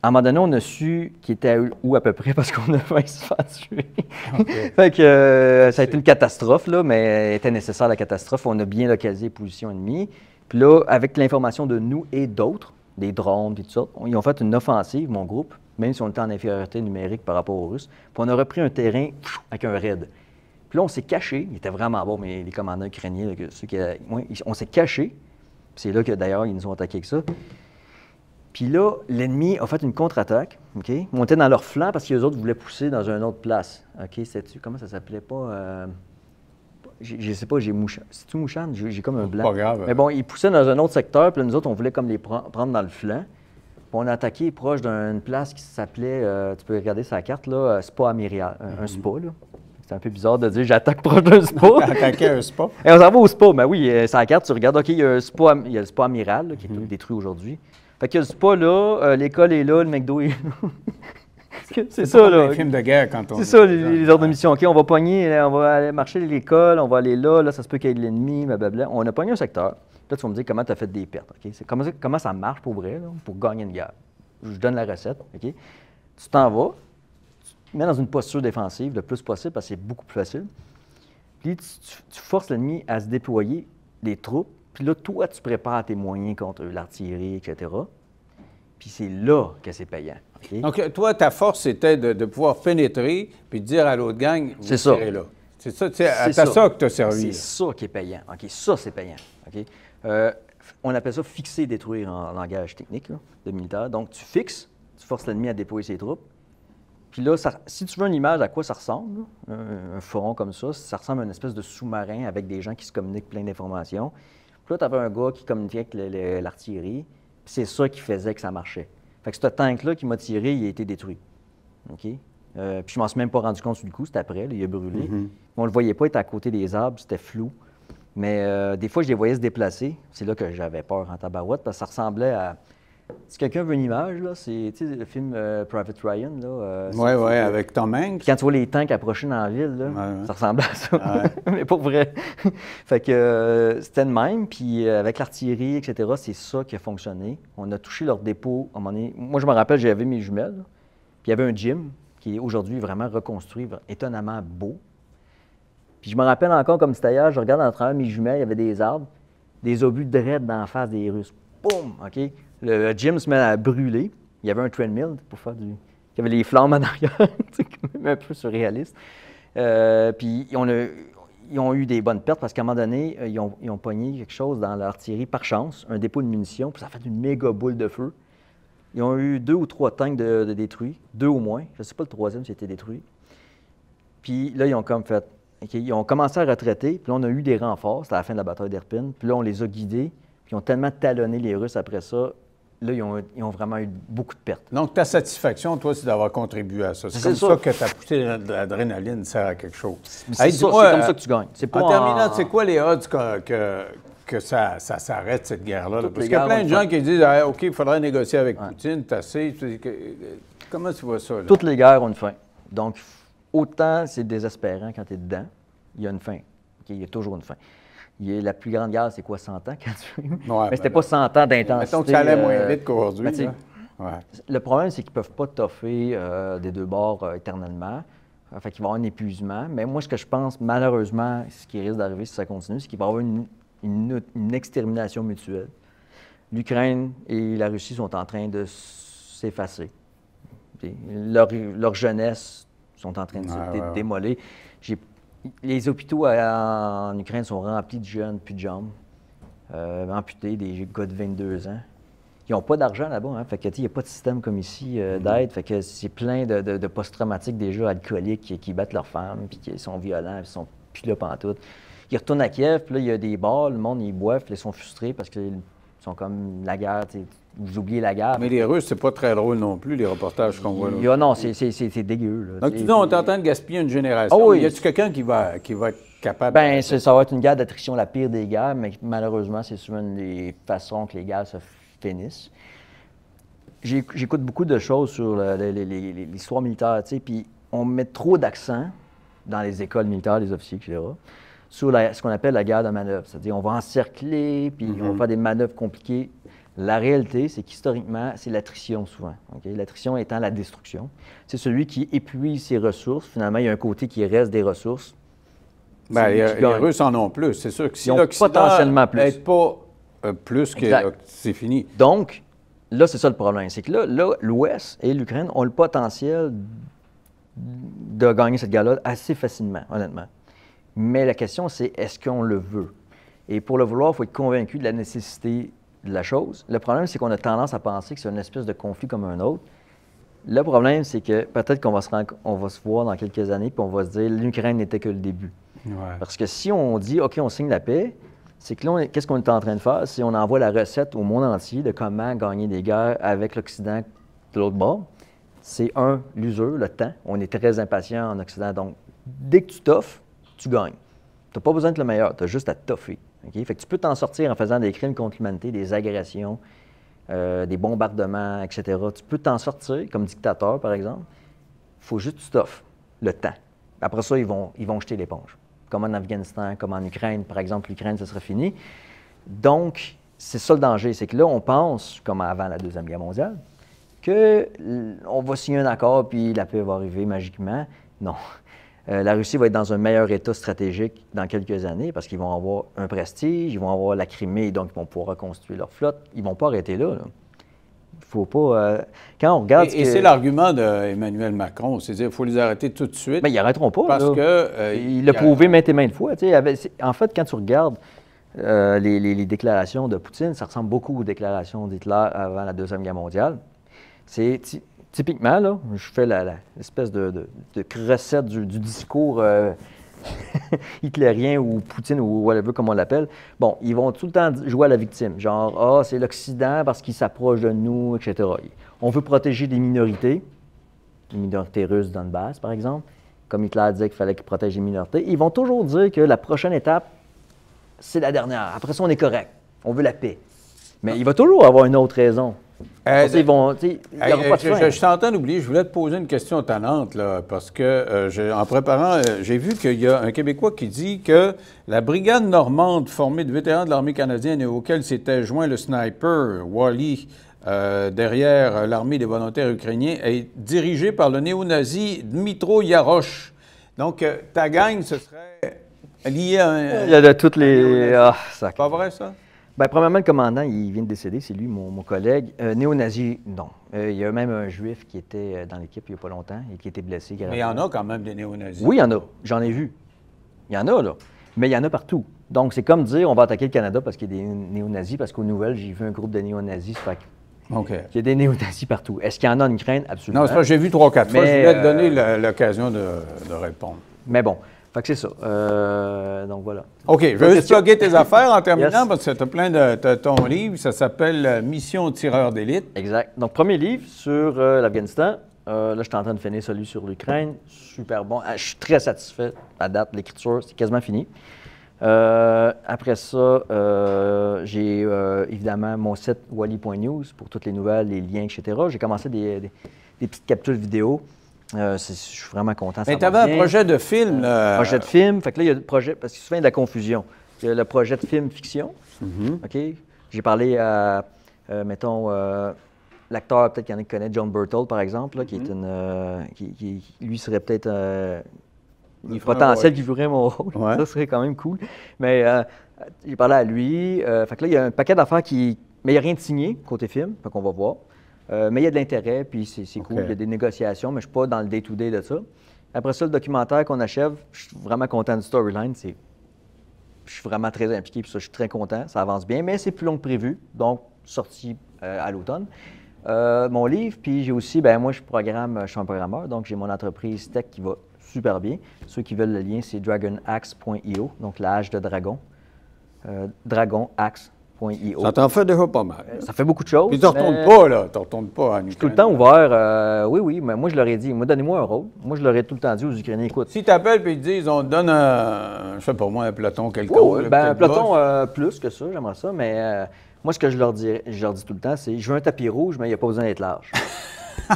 À un moment donné, on a su qui était où à peu près, parce qu'on a failli se faire tuer. Okay. Fait que ça a été une catastrophe, là, mais elle était nécessaire, la catastrophe. On a bien localisé les positions ennemies. Puis là, avec l'information de nous et d'autres, des drones et tout ça, ils ont fait une offensive, mon groupe, même si on était en infériorité numérique par rapport aux Russes. Puis on a repris un terrain avec un raid. Puis là, on s'est caché. Il était vraiment bon, mais les commandants ukrainiens, là, on s'est caché. C'est là que d'ailleurs, ils nous ont attaqué avec ça. Puis là, l'ennemi a fait une contre-attaque, OK? Montait dans leur flanc parce que les autres voulaient pousser dans une autre place. OK? Sais-tu comment ça s'appelait pas? je sais pas, j'ai Mouchan. C'est-tu Mouchan? J'ai comme un blanc. Pas grave. Mais bon, ils poussaient dans un autre secteur, puis là, nous autres, on voulait comme les prendre dans le flanc. Puis on a attaqué proche d'une place qui s'appelait, tu peux regarder sa carte, là, Spa Amiral, un spa, là. C'est un peu bizarre de dire j'attaque proche d'un spa. Attaquer un spa? Et on s'en va au spa. Ben oui, sur la carte, tu regardes, OK, il y a le spa Amiral, là, qui est tout détruit aujourd'hui. Fait que le spa là, l'école est là, le McDo est là. C'est ça, là. Les films de guerre quand on. C'est ça, les ordres de mission. OK, on va pogner, on va aller marcher l'école, on va aller là, ça se peut qu'il y ait de l'ennemi, blablabla. On a pogné un secteur. Là, tu vas me dire comment tu as fait des pertes. OK? Comment ça marche pour vrai, là, pour gagner une guerre. Je donne la recette. OK? Tu t'en vas, tu te mets dans une posture défensive le plus possible parce que c'est beaucoup plus facile. Puis tu forces l'ennemi à se déployer des troupes. Puis là, toi, tu prépares tes moyens contre l'artillerie, etc. Puis c'est là que c'est payant. Okay? Donc, toi, ta force, c'était de pouvoir pénétrer puis de dire à l'autre gang, vous tirez là. C'est ça, c'est à ça que tu as servi. C'est ça qui est payant. OK, ça, c'est payant. OK? On appelle ça fixer et détruire en langage technique là, de militaire. Donc, tu fixes, tu forces l'ennemi à déployer ses troupes. Puis là, si tu veux une image à quoi ça ressemble, là, un front comme ça ressemble à une espèce de sous-marin avec des gens qui se communiquent plein d'informations. Puis là, tu avais un gars qui communiquait avec l'artillerie. Puis c'est ça qui faisait que ça marchait. Fait que ce tank-là qui m'a tiré, il a été détruit. OK? Puis je m'en suis même pas rendu compte sur le coup, c'était après, là, il a brûlé. On le voyait pas, il était à côté des arbres, c'était flou. Mais des fois, je les voyais se déplacer. C'est là que j'avais peur en tabarouette, parce que ça ressemblait à... Si quelqu'un veut une image, là, c'est le film Private Ryan. Oui, avec Tom Hanks. Quand tu vois les tanks approcher dans la ville, là, ça ressemblait à ça. Mais pas vrai. Fait que c'était le même. Puis avec l'artillerie, etc., c'est ça qui a fonctionné. On a touché leur dépôt à un moment donné. Moi, je me rappelle, j'avais mes jumelles. Là. Puis il y avait un gym qui est aujourd'hui vraiment reconstruit, étonnamment beau. Puis je me rappelle encore comme c'était hier, je regarde en travers mes jumelles, il y avait des arbres, des obus de raid dans la face des Russes. Boum! OK? Le gym se met à brûler. Il y avait un treadmill pour faire du... Il y avait les flammes en arrière. C'est quand même un peu surréaliste. Puis ils ont eu des bonnes pertes parce qu'à un moment donné, ils ont pogné quelque chose dans l'artillerie par chance, un dépôt de munitions, puis ça a fait une méga boule de feu. Ils ont eu 2 ou 3 tanks de détruits, 2 au moins. Je ne sais pas le troisième s'il a été détruit. Puis là, ils ont comme fait... Okay, ils ont commencé à retraiter, puis là, on a eu des renforts. C'était à la fin de la bataille d'Irpin. Puis là, on les a guidés, puis ils ont tellement talonné les Russes après ça. Là, ils ont vraiment eu beaucoup de pertes. Donc, ta satisfaction, toi, c'est d'avoir contribué à ça. C'est comme ça que ta poussée d'adrénaline sert à quelque chose. C'est comme ça que tu gagnes. En terminant, c'est quoi les odds que ça s'arrête, cette guerre-là? Parce qu'il y a plein de gens qui disent « OK, il faudrait négocier avec Poutine, c'est assez. » Comment tu vois ça? Là? Toutes les guerres ont une fin. Donc, autant c'est désespérant quand tu es dedans, il y a une fin. Okay? Il y a toujours une fin. La plus grande guerre, c'est quoi, 100 ans quand tu mais c'était pas 100 ans d'intensité. Mettons que ça allait moins vite qu'aujourd'hui. Le problème, c'est qu'ils ne peuvent pas toffer des deux bords éternellement. Fait qu'il va y avoir un épuisement. Mais moi, ce que je pense, malheureusement, ce qui risque d'arriver si ça continue, c'est qu'il va y avoir une extermination mutuelle. L'Ukraine et la Russie sont en train de s'effacer. Leur jeunesse sont en train de se démolir. Les hôpitaux en Ukraine sont remplis de jeunes, plus de jambes, amputés, des gars de 22 ans. Ils n'ont pas d'argent là-bas, hein? Fait que, il n'y a pas de système comme ici d'aide. Fait que c'est plein de post-traumatiques déjà alcooliques qui battent leurs femmes, puis qui sont violents, puis ils sont plus là pantoute. Ils retournent à Kiev, puis là, il y a des bars, le monde, ils boivent, puis ils sont frustrés parce qu'ils sont comme la guerre, vous oubliez la guerre. Mais les Russes, c'est pas très drôle non plus, les reportages qu'on voit là. Non, c'est dégueu. Là, donc, tu dis, on est en train de gaspiller une génération. Oh, oui. Y a-tu quelqu'un qui va être capable? Bien, ça va être une guerre d'attrition, la pire des guerres, mais malheureusement, c'est souvent une des façons que les guerres se finissent. J'écoute beaucoup de choses sur l'histoire militaire, tu sais, puis on met trop d'accent dans les écoles militaires, les officiers, etc., sur ce qu'on appelle la guerre de manœuvre. C'est-à-dire, on va encercler, puis on va faire des manœuvres compliquées. La réalité, c'est qu'historiquement, c'est l'attrition souvent. Okay? L'attrition étant la destruction. C'est celui qui épuise ses ressources. Finalement, il y a un côté qui reste des ressources. Bien, les Russes en ont plus. C'est sûr que si potentiellement plus. n'aide pas plus, c'est fini. Donc, là, c'est ça le problème. C'est que là l'Ouest et l'Ukraine ont le potentiel de gagner cette guerre-là assez facilement, honnêtement. Mais la question, c'est est-ce qu'on le veut? Et pour le vouloir, il faut être convaincu de la nécessité de la chose. Le problème, c'est qu'on a tendance à penser que c'est une espèce de conflit comme un autre. Le problème, c'est que peut-être qu'on va se voir dans quelques années puis on va se dire l'Ukraine n'était que le début. Ouais. Parce que si on dit, OK, on signe la paix, c'est que là, qu'est-ce qu'on est en train de faire? C'est on envoie la recette au monde entier de comment gagner des guerres avec l'Occident de l'autre bord. C'est l'usure, le temps. On est très impatient en Occident. Donc, dès que tu toffes, tu gagnes. Tu n'as pas besoin d'être le meilleur, tu as juste à toffer. Okay? Fait que tu peux t'en sortir en faisant des crimes contre l'humanité, des agressions, des bombardements, etc. Tu peux t'en sortir comme dictateur, par exemple. Il faut juste que tu toffes le temps. Après ça, ils vont jeter l'éponge. Comme en Afghanistan, comme en Ukraine, par exemple, l'Ukraine, ce sera fini. Donc, c'est ça le danger, c'est que là, on pense, comme avant la Deuxième Guerre mondiale, qu'on va signer un accord puis la paix va arriver magiquement. Non. La Russie va être dans un meilleur état stratégique dans quelques années parce qu'ils vont avoir un prestige, ils vont avoir la Crimée, donc ils vont pouvoir reconstituer leur flotte. Ils ne vont pas arrêter là. Il faut pas... quand on regarde... Et c'est l'argument d'Emmanuel Macron, c'est-à-dire qu'il faut les arrêter tout de suite. Mais ils n'arrêteront pas. Parce là. que... il l'a prouvé maintes et maintes fois. En fait, quand tu regardes les déclarations de Poutine, ça ressemble beaucoup aux déclarations d'Hitler avant la Deuxième Guerre mondiale. C'est... Typiquement, là, je fais l'espèce de recette du discours hitlérien ou Poutine ou whatever, comme on l'appelle. Bon, ils vont tout le temps jouer à la victime. Genre, ah, c'est l'Occident parce qu'il s'approche de nous, etc. On veut protéger des minorités, les minorités russes du Donbass, par exemple, comme Hitler disait qu'il fallait qu'il protège les minorités. Ils vont toujours dire que la prochaine étape, c'est la dernière. Après ça, on est correct. On veut la paix. Mais il va toujours avoir une autre raison. Je suis en train d'oublier, je voulais te poser une question tannante, là, parce que en préparant, j'ai vu qu'il y a un Québécois qui dit que la brigade normande formée de vétérans de l'armée canadienne et auquel s'était joint le sniper Wally derrière l'armée des volontaires ukrainiens est dirigée par le néo-nazi Dmytro Yarosh. Donc, ta gang, ce serait lié à un... Il y a de toutes les... C'est pas vrai, ça? Bien, premièrement, le commandant, il vient de décéder, c'est lui, mon collègue. Néo-nazi, non. Il y a même un juif qui était dans l'équipe il n'y a pas longtemps et qui était blessé. Mais il y en a quand même des néo-nazis. Oui, il y en a. J'en ai vu. Il y en a, là. Mais il y en a partout. Donc, c'est comme dire, on va attaquer le Canada parce qu'il y a des néo-nazis, parce qu'aux nouvelles, j'ai vu un groupe de néo-nazis. OK. Il y a des néo-nazis partout. Est-ce qu'il y en a en Ukraine? Absolument. Non, c'est pas, j'ai vu 3-4 fois. Je voulais te donner l'occasion de répondre. Mais bon. Fait que c'est ça. Donc, voilà. OK. Je vais juste plugger tes affaires en terminant parce que tu as plein de ton livre. Ça s'appelle Mission tireur d'élite. Exact. Donc, premier livre sur l'Afghanistan. Là, je suis en train de finir celui sur l'Ukraine. Super bon. Je suis très satisfait. À date, l'écriture, c'est quasiment fini. Après ça, j'ai évidemment mon site wally.news pour toutes les nouvelles, les liens, etc. J'ai commencé des petites captures vidéo. Je suis vraiment content. Mais tu avais un projet de film. Projet de film. Fait que là, il y a le projet, parce qu'il se fait de la confusion. Il y a le projet de film fiction. OK? J'ai parlé à, mettons, l'acteur, peut-être qu'il y en a qui connaissent, John Berthold, par exemple, là, qui est une. Qui, lui, serait peut-être potentiel qui jouerait mon rôle. Ouais. Ça serait quand même cool. Mais j'ai parlé à lui. Fait que là, il y a un paquet d'affaires qui. Mais il n'y a rien de signé côté film. Fait qu'on va voir. Mais il y a de l'intérêt, puis c'est cool. Il y a des négociations, mais je ne suis pas dans le day-to-day de ça. Après ça, le documentaire qu'on achève, je suis vraiment content du storyline. Je suis vraiment très impliqué, puis ça, je suis très content. Ça avance bien, mais c'est plus long que prévu, donc sorti à l'automne. Mon livre, puis j'ai aussi, moi, je suis un programmeur, donc j'ai mon entreprise tech qui va super bien. Ceux qui veulent le lien, c'est dragonaxe.io, donc la hache de dragon. Dragonaxe.io. Ça t'en fait déjà pas mal. Ça fait beaucoup de choses. Puis tu ne retournes pas, là. Tu ne retournes pas en Ukraine. Je suis tout le temps ouvert. Oui, mais moi, je leur ai dit, donnez-moi un rôle. Moi, je leur ai tout le temps dit aux Ukrainiens, écoute. Si tu appelles et ils te disent, on te donne je sais pas moi, un peloton quelconque. Oh, un peloton plus que ça, j'aimerais ça, mais moi, ce que je leur dis tout le temps, c'est, je veux un tapis rouge, mais il n'y a pas besoin d'être large.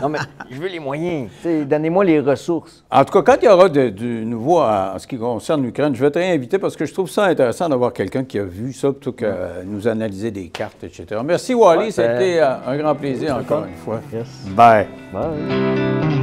Non, mais je veux les moyens. Donnez-moi les ressources. En tout cas, quand il y aura du nouveau en ce qui concerne l'Ukraine, je vais te réinviter parce que je trouve ça intéressant d'avoir quelqu'un qui a vu ça plutôt que nous analyser des cartes, etc. Merci, Wally. C'était un grand plaisir encore une fois. Yes. Bye. Bye.